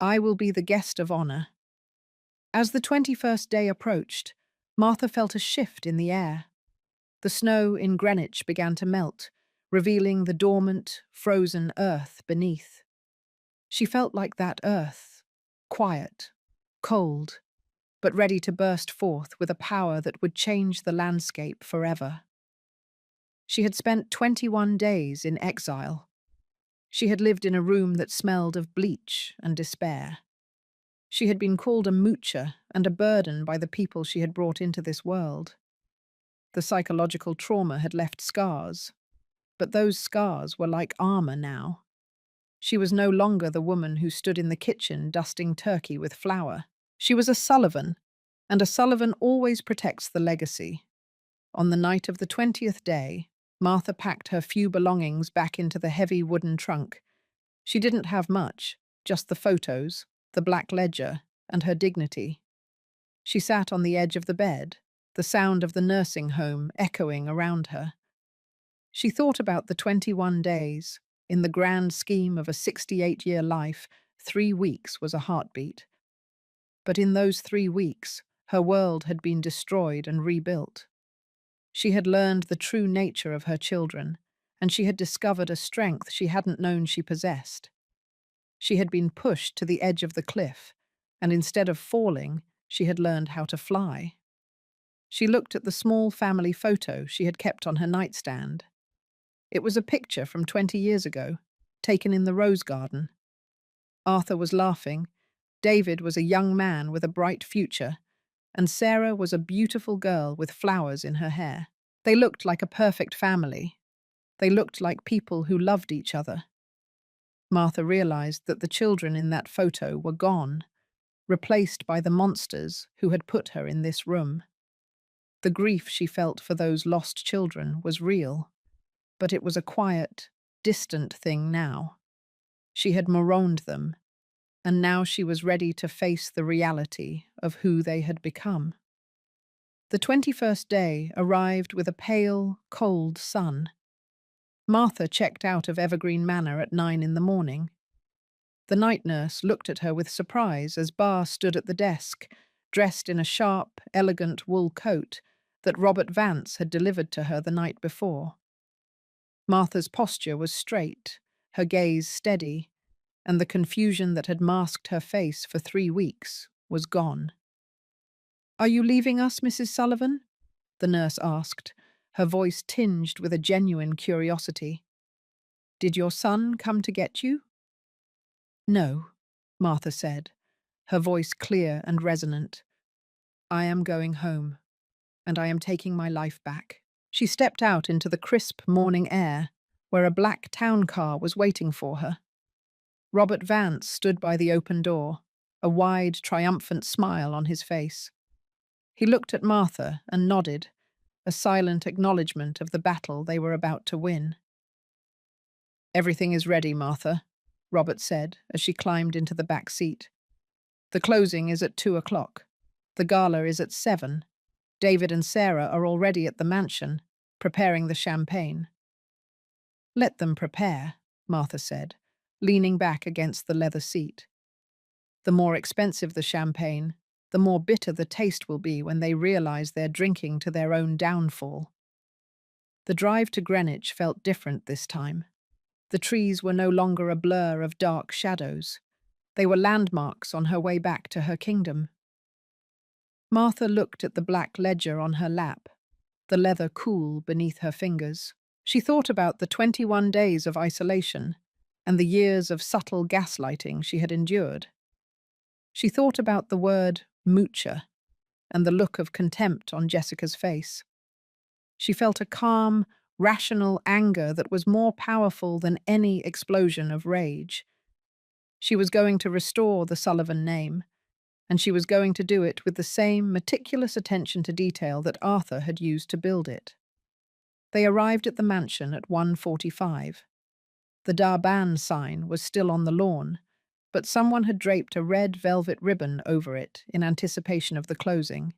"I will be the guest of honor." As the 21st day approached, Martha felt a shift in the air. The snow in Greenwich began to melt, revealing the dormant, frozen earth beneath. She felt like that earth, quiet, cold, but ready to burst forth with a power that would change the landscape forever. She had spent 21 days in exile. She had lived in a room that smelled of bleach and despair. She had been called a moocher and a burden by the people she had brought into this world. The psychological trauma had left scars, but those scars were like armor now. She was no longer the woman who stood in the kitchen dusting turkey with flour. She was a Sullivan, and a Sullivan always protects the legacy. On the night of the 20th day, Martha packed her few belongings back into the heavy wooden trunk. She didn't have much, just the photos, the black ledger, and her dignity. She sat on the edge of the bed, the sound of the nursing home echoing around her. She thought about the 21 days. In the grand scheme of a 68-year life, 3 weeks was a heartbeat. But in those 3 weeks, her world had been destroyed and rebuilt. She had learned the true nature of her children, and she had discovered a strength she hadn't known she possessed. She had been pushed to the edge of the cliff, and instead of falling, she had learned how to fly. She looked at the small family photo she had kept on her nightstand. It was a picture from 20 years ago, taken in the rose garden. Arthur was laughing. David was a young man with a bright future, and Sarah was a beautiful girl with flowers in her hair. They looked like a perfect family. They looked like people who loved each other. Martha realized that the children in that photo were gone, replaced by the monsters who had put her in this room. The grief she felt for those lost children was real, but it was a quiet, distant thing now. She had moroned them, and now she was ready to face the reality of who they had become. The 21st day arrived with a pale, cold sun. Martha checked out of Evergreen Manor at 9 in the morning. The night nurse looked at her with surprise as Bar stood at the desk, dressed in a sharp, elegant wool coat that Robert Vance had delivered to her the night before. Martha's posture was straight, her gaze steady, and the confusion that had masked her face for 3 weeks was gone. "Are you leaving us, Mrs. Sullivan?" the nurse asked, her voice tinged with a genuine curiosity. "Did your son come to get you?" "No," Martha said, her voice clear and resonant. "I am going home, and I am taking my life back." She stepped out into the crisp morning air, where a black town car was waiting for her. Robert Vance stood by the open door, a wide, triumphant smile on his face. He looked at Martha and nodded, a silent acknowledgement of the battle they were about to win. "Everything is ready, Martha," Robert said as she climbed into the back seat. "The closing is at 2 o'clock. The gala is at 7. David and Sarah are already at the mansion, preparing the champagne." "Let them prepare," Martha said, leaning back against the leather seat. "The more expensive the champagne, the more bitter the taste will be when they realize they're drinking to their own downfall." The drive to Greenwich felt different this time. The trees were no longer a blur of dark shadows. They were landmarks on her way back to her kingdom. Martha looked at the black ledger on her lap, the leather cool beneath her fingers. She thought about the 21 days of isolation and the years of subtle gaslighting she had endured. She thought about the word moocher and the look of contempt on Jessica's face. She felt a calm, rational anger that was more powerful than any explosion of rage. She was going to restore the Sullivan name, and she was going to do it with the same meticulous attention to detail that Arthur had used to build it. They arrived at the mansion at 1:45. The Darban sign was still on the lawn, but someone had draped a red velvet ribbon over it in anticipation of the closing.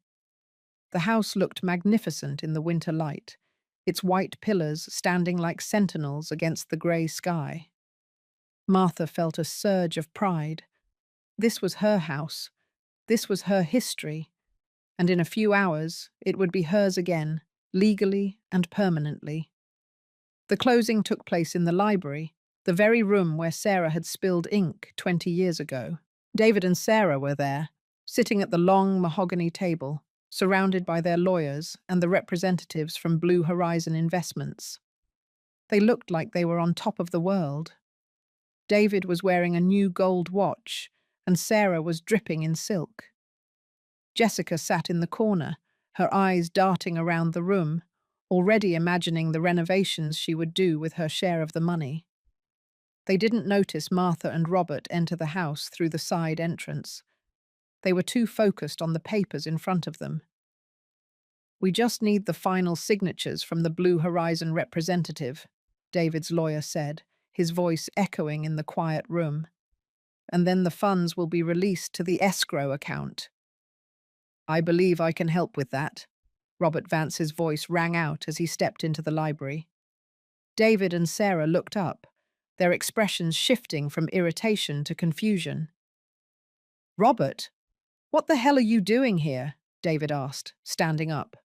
The house looked magnificent in the winter light, its white pillars standing like sentinels against the grey sky. Martha felt a surge of pride. This was her house. This was her history. And in a few hours, it would be hers again, legally and permanently. The closing took place in the library, the very room where Sarah had spilled ink 20 years ago. David and Sarah were there, sitting at the long mahogany table, surrounded by their lawyers and the representatives from Blue Horizon Investments. They looked like they were on top of the world. David was wearing a new gold watch, and Sarah was dripping in silk. Jessica sat in the corner, her eyes darting around the room, already imagining the renovations she would do with her share of the money. They didn't notice Martha and Robert enter the house through the side entrance. They were too focused on the papers in front of them. "We just need the final signatures from the Blue Horizon representative," David's lawyer said, his voice echoing in the quiet room. "And then the funds will be released to the escrow account." "I believe I can help with that," Robert Vance's voice rang out as he stepped into the library. David and Sarah looked up, their expressions shifting from irritation to confusion. "Robert, what the hell are you doing here?" David asked, standing up.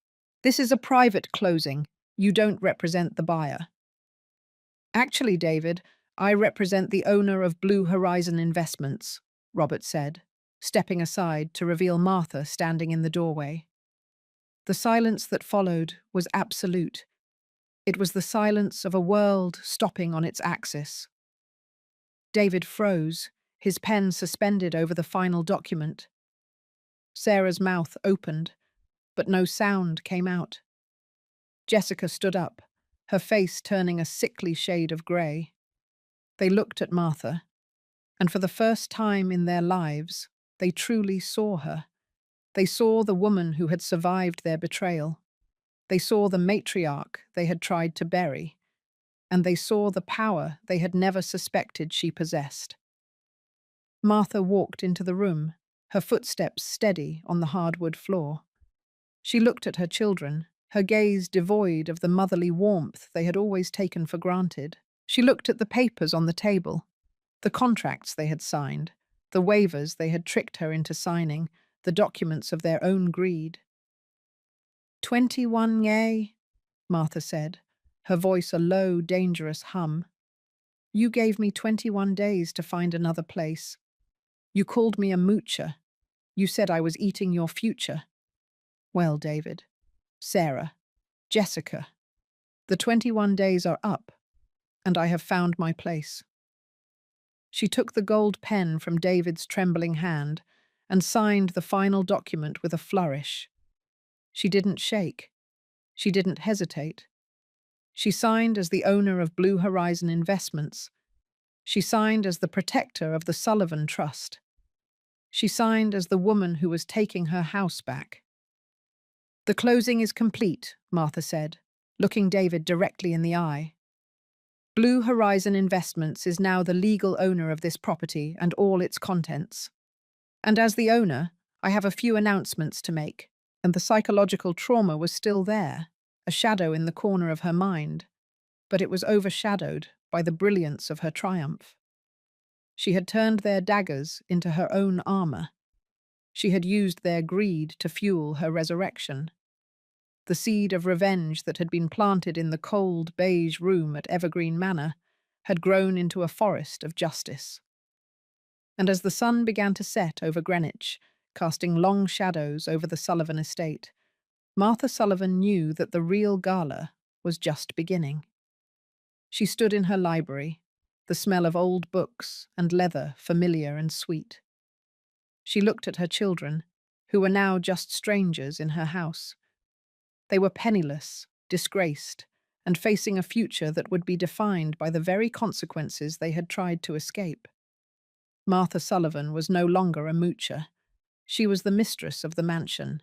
"This is a private closing. You don't represent the buyer." "Actually, David, I represent the owner of Blue Horizon Investments," Robert said, stepping aside to reveal Martha standing in the doorway. The silence that followed was absolute. It was the silence of a world stopping on its axis. David froze, his pen suspended over the final document. Sarah's mouth opened, but no sound came out. Jessica stood up, her face turning a sickly shade of grey. They looked at Martha, and for the first time in their lives, they truly saw her. They saw the woman who had survived their betrayal. They saw the matriarch they had tried to bury, and they saw the power they had never suspected she possessed. Martha walked into the room, her footsteps steady on the hardwood floor. She looked at her children, her gaze devoid of the motherly warmth they had always taken for granted. She looked at the papers on the table, the contracts they had signed, the waivers they had tricked her into signing, the documents of their own greed. 21 yay, Martha said, her voice a low, dangerous hum. You gave me 21 days to find another place. You called me a moocher. You said I was eating your future. Well, David, Sarah, Jessica, the 21 days are up, and I have found my place. She took the gold pen from David's trembling hand and signed the final document with a flourish. She didn't shake. She didn't hesitate. She signed as the owner of Blue Horizon Investments. She signed as the protector of the Sullivan Trust. She signed as the woman who was taking her house back. The closing is complete, Martha said, looking David directly in the eye. Blue Horizon Investments is now the legal owner of this property and all its contents. And as the owner, I have a few announcements to make. And the psychological trauma was still there, a shadow in the corner of her mind, but it was overshadowed by the brilliance of her triumph. She had turned their daggers into her own armor. She had used their greed to fuel her resurrection. The seed of revenge that had been planted in the cold, beige room at Evergreen Manor had grown into a forest of justice. And as the sun began to set over Greenwich, casting long shadows over the Sullivan estate, Martha Sullivan knew that the real gala was just beginning. She stood in her library, the smell of old books and leather familiar and sweet. She looked at her children, who were now just strangers in her house. They were penniless, disgraced, and facing a future that would be defined by the very consequences they had tried to escape. Martha Sullivan was no longer a moocher. She was the mistress of the mansion,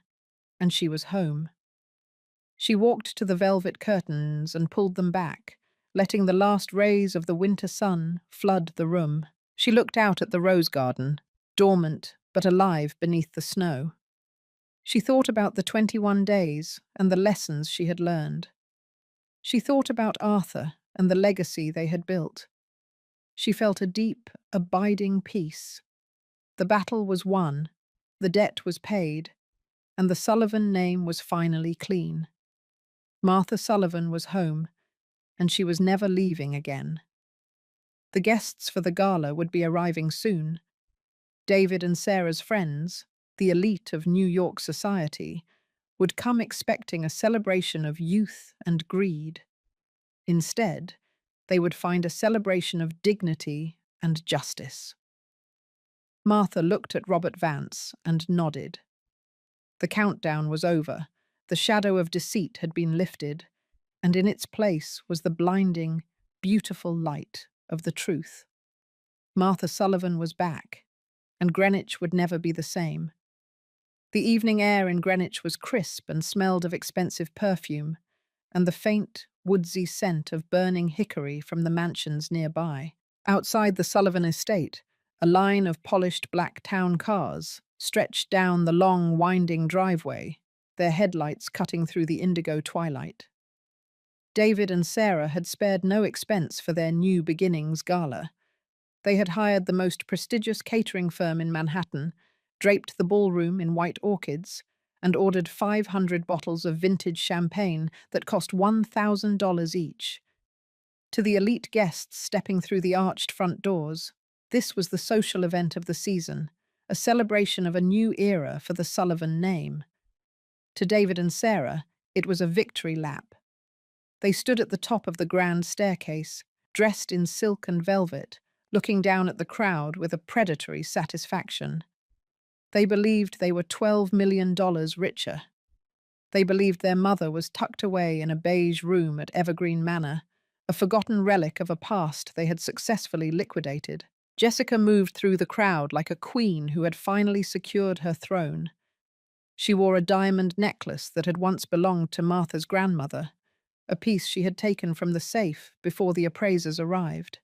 and she was home. She walked to the velvet curtains and pulled them back, letting the last rays of the winter sun flood the room. She looked out at the rose garden, dormant but alive beneath the snow. She thought about the 21 days and the lessons she had learned. She thought about Arthur and the legacy they had built. She felt a deep, abiding peace. The battle was won, the debt was paid, and the Sullivan name was finally clean. Martha Sullivan was home, and she was never leaving again. The guests for the gala would be arriving soon. David and Sarah's friends, the elite of New York society, would come expecting a celebration of youth and greed. Instead, they would find a celebration of dignity and justice. Martha looked at Robert Vance and nodded. The countdown was over, the shadow of deceit had been lifted, and in its place was the blinding, beautiful light of the truth. Martha Sullivan was back, and Greenwich would never be the same. The evening air in Greenwich was crisp and smelled of expensive perfume, and the faint, woodsy scent of burning hickory from the mansions nearby. Outside the Sullivan estate, a line of polished black town cars stretched down the long, winding driveway, their headlights cutting through the indigo twilight. David and Sarah had spared no expense for their New Beginnings gala. They had hired the most prestigious catering firm in Manhattan, draped the ballroom in white orchids, and ordered 500 bottles of vintage champagne that cost $1,000 each. To the elite guests stepping through the arched front doors, this was the social event of the season, a celebration of a new era for the Sullivan name. To David and Sarah, it was a victory lap. They stood at the top of the grand staircase, dressed in silk and velvet, looking down at the crowd with a predatory satisfaction. They believed they were $12 million richer. They believed their mother was tucked away in a beige room at Evergreen Manor, a forgotten relic of a past they had successfully liquidated. Jessica moved through the crowd like a queen who had finally secured her throne. She wore a diamond necklace that had once belonged to Martha's grandmother, a piece she had taken from the safe before the appraisers arrived.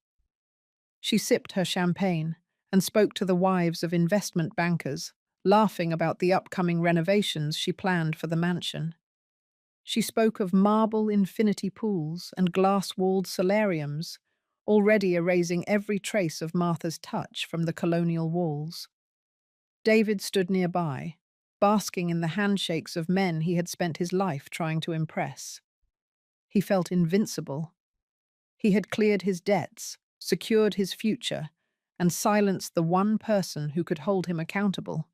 She sipped her champagne and spoke to the wives of investment bankers, laughing about the upcoming renovations she planned for the mansion. She spoke of marble infinity pools and glass-walled solariums, already erasing every trace of Martha's touch from the colonial walls. David stood nearby, basking in the handshakes of men he had spent his life trying to impress. He felt invincible. He had cleared his debts, secured his future, and silenced the one person who could hold him accountable.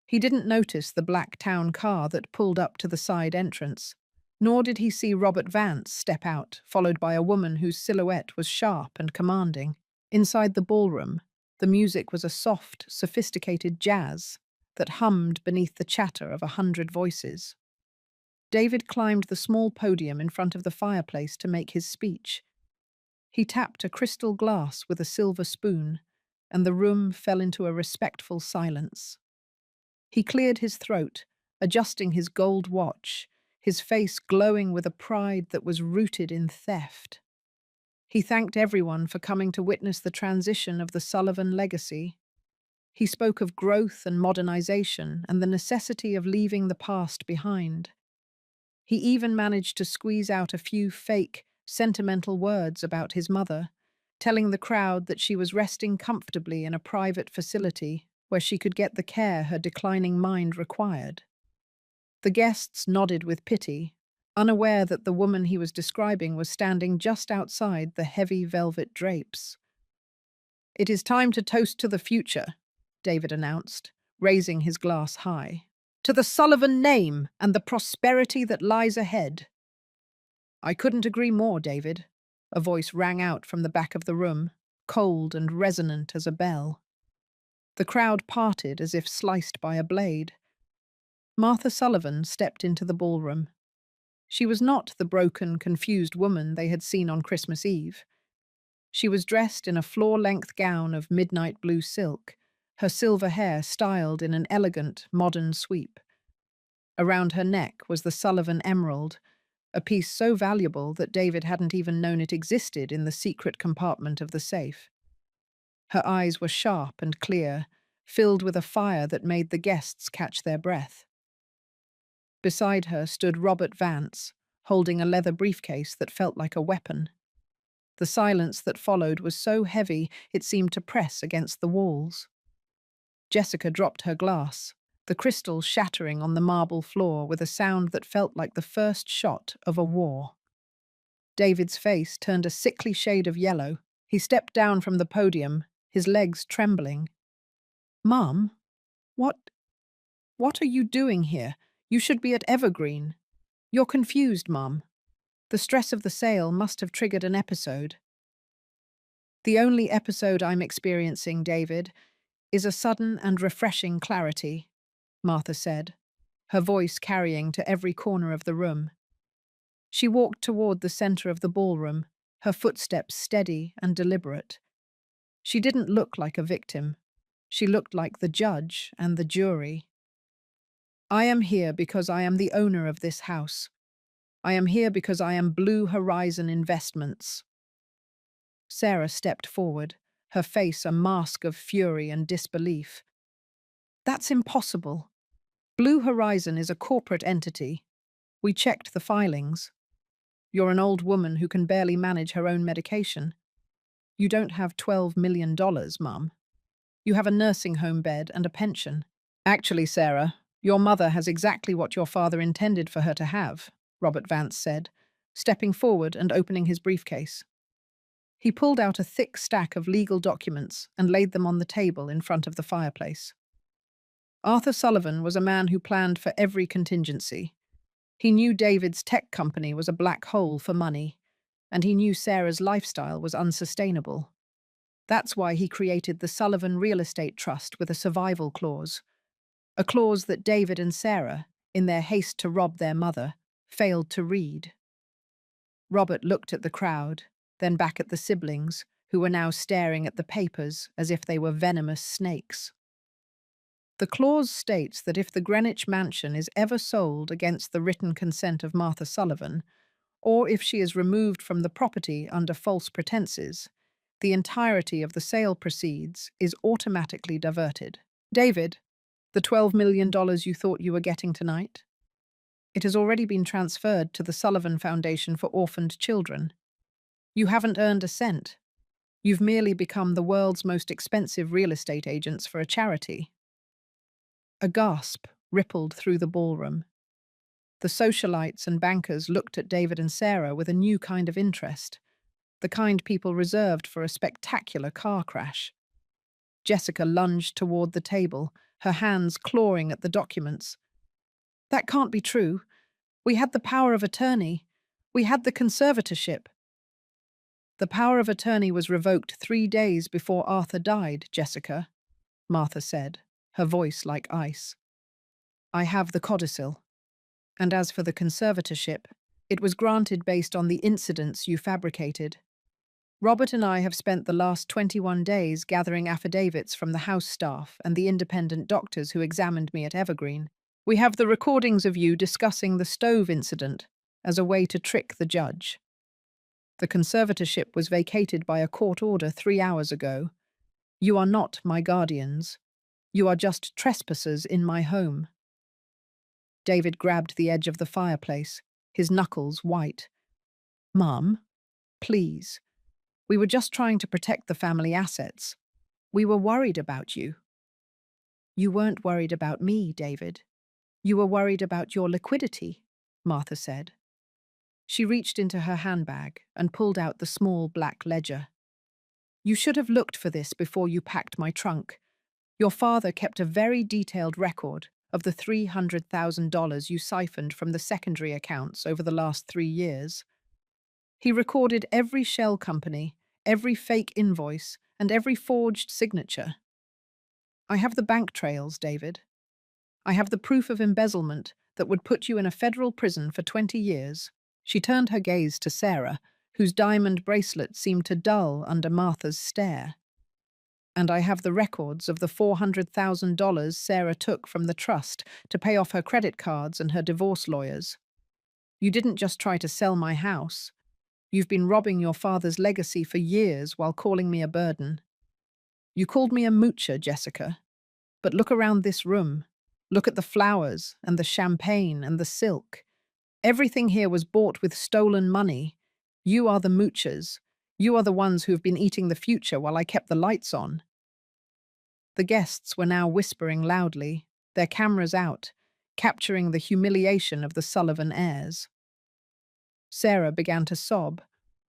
He didn't notice the black town car that pulled up to the side entrance, nor did he see Robert Vance step out, followed by a woman whose silhouette was sharp and commanding. Inside the ballroom, the music was a soft, sophisticated jazz that hummed beneath the chatter of 100 voices. David climbed the small podium in front of the fireplace to make his speech. He tapped a crystal glass with a silver spoon, and the room fell into a respectful silence. He cleared his throat, adjusting his gold watch, his face glowing with a pride that was rooted in theft. He thanked everyone for coming to witness the transition of the Sullivan legacy. He spoke of growth and modernization and the necessity of leaving the past behind. He even managed to squeeze out a few fake, sentimental words about his mother, telling the crowd that she was resting comfortably in a private facility where she could get the care her declining mind required. The guests nodded with pity, unaware that the woman he was describing was standing just outside the heavy velvet drapes. "It is time to toast to the future," David announced, raising his glass high. "To the Sullivan name and the prosperity that lies ahead." "I couldn't agree more, David," a voice rang out from the back of the room, cold and resonant as a bell. The crowd parted as if sliced by a blade. Martha Sullivan stepped into the ballroom. She was not the broken, confused woman they had seen on Christmas Eve. She was dressed in a floor-length gown of midnight blue silk, her silver hair styled in an elegant, modern sweep. Around her neck was the Sullivan emerald, a piece so valuable that David hadn't even known it existed in the secret compartment of the safe. Her eyes were sharp and clear, filled with a fire that made the guests catch their breath. Beside her stood Robert Vance, holding a leather briefcase that felt like a weapon. The silence that followed was so heavy it seemed to press against the walls. Jessica dropped her glass, the crystal shattering on the marble floor with a sound that felt like the first shot of a war. David's face turned a sickly shade of yellow. He stepped down from the podium, his legs trembling. "Mom, what are you doing here? You should be at Evergreen." "You're confused, Mom. The stress of the sale must have triggered an episode." "The only episode I'm experiencing, David, is a sudden and refreshing clarity," Martha said, her voice carrying to every corner of the room. She walked toward the center of the ballroom, her footsteps steady and deliberate. She didn't look like a victim. She looked like the judge and the jury. "I am here because I am the owner of this house. I am here because I am Blue Horizon Investments." Sarah stepped forward, her face a mask of fury and disbelief. "That's impossible. Blue Horizon is a corporate entity. We checked the filings. You're an old woman who can barely manage her own medication. You don't have $12 million, Mum. You have a nursing home bed and a pension." "Actually, Sarah, your mother has exactly what your father intended for her to have," Robert Vance said, stepping forward and opening his briefcase. He pulled out a thick stack of legal documents and laid them on the table in front of the fireplace. Arthur Sullivan was a man who planned for every contingency. He knew David's tech company was a black hole for money, and he knew Sarah's lifestyle was unsustainable. That's why he created the Sullivan Real Estate Trust with a survival clause, a clause that David and Sarah, in their haste to rob their mother, failed to read. Robert looked at the crowd, then back at the siblings, who were now staring at the papers as if they were venomous snakes. The clause states that if the Greenwich mansion is ever sold against the written consent of Martha Sullivan, or if she is removed from the property under false pretenses, the entirety of the sale proceeds is automatically diverted. David, the $12 million you thought you were getting tonight? It has already been transferred to the Sullivan Foundation for Orphaned Children. You haven't earned a cent. You've merely become the world's most expensive real estate agents for a charity. A gasp rippled through the ballroom. The socialites and bankers looked at David and Sarah with a new kind of interest, the kind people reserved for a spectacular car crash. Jessica lunged toward the table, her hands clawing at the documents. That can't be true. We had the power of attorney. We had the conservatorship. The power of attorney was revoked 3 days before Arthur died, Jessica, Martha said, her voice like ice. I have the codicil. And as for the conservatorship, it was granted based on the incidents you fabricated. Robert and I have spent the last 21 days gathering affidavits from the house staff and the independent doctors who examined me at Evergreen. We have the recordings of you discussing the stove incident as a way to trick the judge. The conservatorship was vacated by a court order 3 hours ago. You are not my guardians. You are just trespassers in my home. David grabbed the edge of the fireplace, his knuckles white. Mum, please. We were just trying to protect the family assets. We were worried about you. You weren't worried about me, David. You were worried about your liquidity, Martha said. She reached into her handbag and pulled out the small black ledger. You should have looked for this before you packed my trunk. Your father kept a very detailed record of the $300,000 you siphoned from the secondary accounts over the last 3 years. He recorded every shell company, every fake invoice, and every forged signature. I have the bank trails, David. I have the proof of embezzlement that would put you in a federal prison for 20 years. She turned her gaze to Sarah, whose diamond bracelet seemed to dull under Martha's stare. And I have the records of the $400,000 Sarah took from the trust to pay off her credit cards and her divorce lawyers. You didn't just try to sell my house. You've been robbing your father's legacy for years while calling me a burden. You called me a moocher, Jessica. But look around this room. Look at the flowers and the champagne and the silk. Everything here was bought with stolen money. You are the moochers. You are the ones who have been eating the future while I kept the lights on. The guests were now whispering loudly, their cameras out, capturing the humiliation of the Sullivan heirs. Sarah began to sob,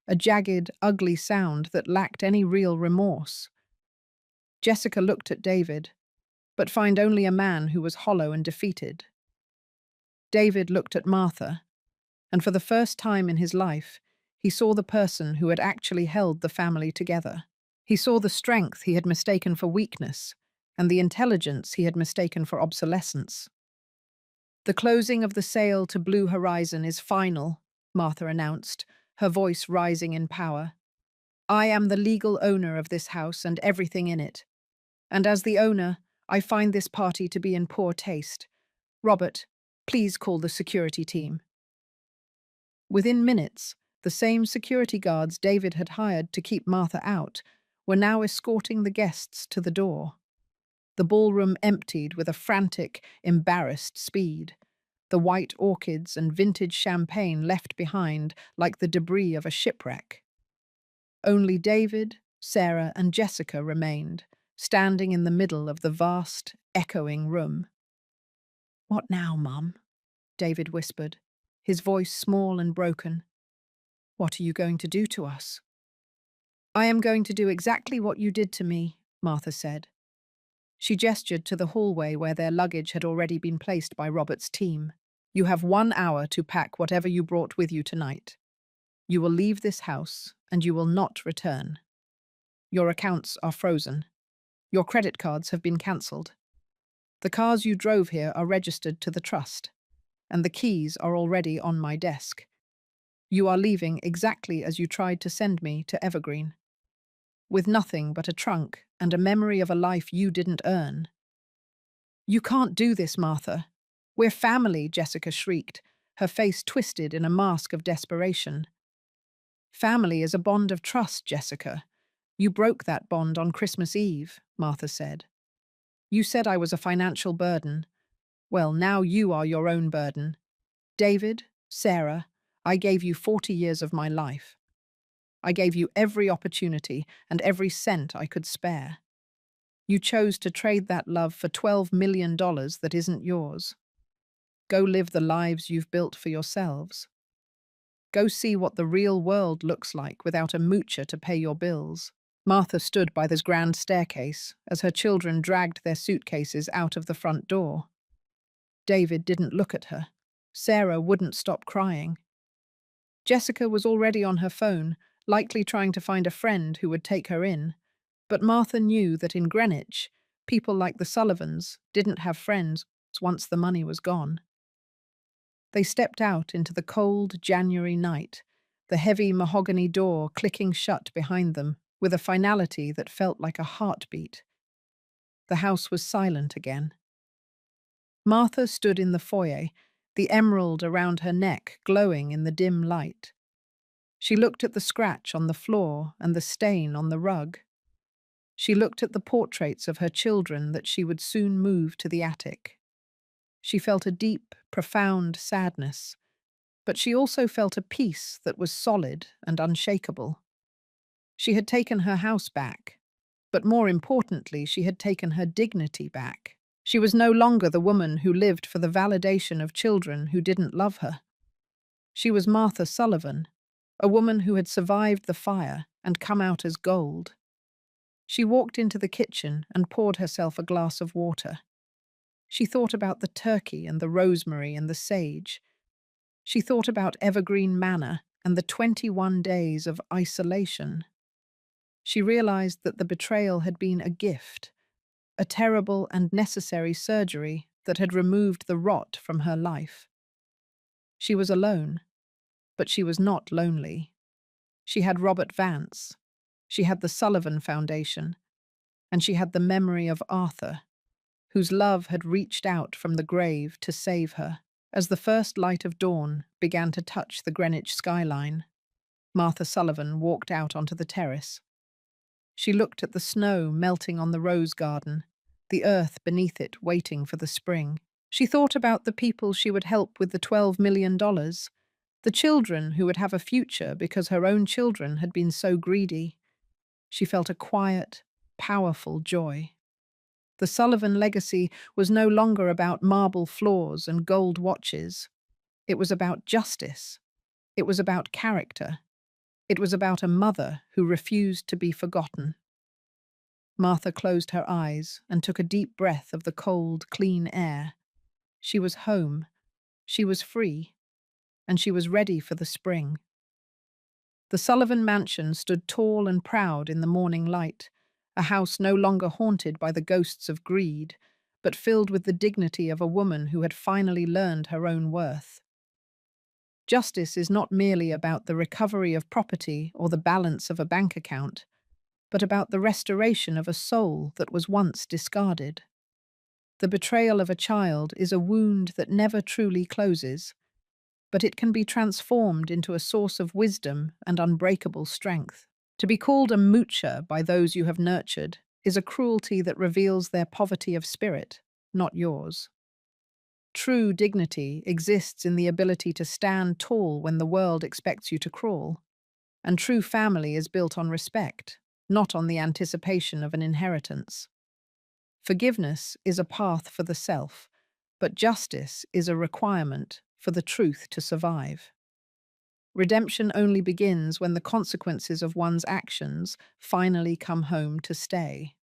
a jagged, ugly sound that lacked any real remorse. Jessica looked at David, but found only a man who was hollow and defeated. David looked at Martha, and for the first time in his life, he saw the person who had actually held the family together. He saw the strength he had mistaken for weakness, and the intelligence he had mistaken for obsolescence. The closing of the sale to Blue Horizon is final, Martha announced, her voice rising in power. I am the legal owner of this house and everything in it. And as the owner, I find this party to be in poor taste. Robert, please call the security team. Within minutes, the same security guards David had hired to keep Martha out were now escorting the guests to the door. The ballroom emptied with a frantic, embarrassed speed, the white orchids and vintage champagne left behind like the debris of a shipwreck. Only David, Sarah, and Jessica remained, standing in the middle of the vast, echoing room. What now, Mum? David whispered, his voice small and broken. What are you going to do to us? I am going to do exactly what you did to me, Martha said. She gestured to the hallway where their luggage had already been placed by Robert's team. You have 1 hour to pack whatever you brought with you tonight. You will leave this house, and you will not return. Your accounts are frozen. Your credit cards have been cancelled. The cars you drove here are registered to the trust, and the keys are already on my desk. You are leaving exactly as you tried to send me to Evergreen, with nothing but a trunk and a memory of a life you didn't earn. You can't do this, Martha. We're family, Jessica shrieked, her face twisted in a mask of desperation. Family is a bond of trust, Jessica. You broke that bond on Christmas Eve, Martha said. You said I was a financial burden. Well, now you are your own burden. David, Sarah, I gave you 40 years of my life. I gave you every opportunity and every cent I could spare. You chose to trade that love for $12 million that isn't yours. Go live the lives you've built for yourselves. Go see what the real world looks like without a moocher to pay your bills. Martha stood by this grand staircase as her children dragged their suitcases out of the front door. David didn't look at her. Sarah wouldn't stop crying. Jessica was already on her phone, likely trying to find a friend who would take her in. But Martha knew that in Greenwich, people like the Sullivans didn't have friends once the money was gone. They stepped out into the cold January night, the heavy mahogany door clicking shut behind them with a finality that felt like a heartbeat. The house was silent again. Martha stood in the foyer, the emerald around her neck glowing in the dim light. She looked at the scratch on the floor and the stain on the rug. She looked at the portraits of her children that she would soon move to the attic. She felt a deep, profound sadness, but she also felt a peace that was solid and unshakable. She had taken her house back, but more importantly, she had taken her dignity back. She was no longer the woman who lived for the validation of children who didn't love her. She was Martha Sullivan, a woman who had survived the fire and come out as gold. She walked into the kitchen and poured herself a glass of water. She thought about the turkey and the rosemary and the sage. She thought about Evergreen Manor and the 21 days of isolation. She realized that the betrayal had been a gift, a terrible and necessary surgery that had removed the rot from her life. She was alone, but she was not lonely. She had Robert Vance, she had the Sullivan Foundation, and she had the memory of Arthur, whose love had reached out from the grave to save her. As the first light of dawn began to touch the Greenwich skyline, Martha Sullivan walked out onto the terrace. She looked at the snow melting on the rose garden, the earth beneath it waiting for the spring. She thought about the people she would help with the $12 million, the children who would have a future because her own children had been so greedy. She felt a quiet, powerful joy. The Sullivan legacy was no longer about marble floors and gold watches. It was about justice. It was about character. It was about a mother who refused to be forgotten. Martha closed her eyes and took a deep breath of the cold, clean air. She was home. She was free. And she was ready for the spring. The Sullivan mansion stood tall and proud in the morning light, a house no longer haunted by the ghosts of greed, but filled with the dignity of a woman who had finally learned her own worth. Justice is not merely about the recovery of property or the balance of a bank account, but about the restoration of a soul that was once discarded. The betrayal of a child is a wound that never truly closes, but it can be transformed into a source of wisdom and unbreakable strength. To be called a moocher by those you have nurtured is a cruelty that reveals their poverty of spirit, not yours. True dignity exists in the ability to stand tall when the world expects you to crawl, and true family is built on respect, not on the anticipation of an inheritance. Forgiveness is a path for the self, but justice is a requirement for the truth to survive. Redemption only begins when the consequences of one's actions finally come home to stay.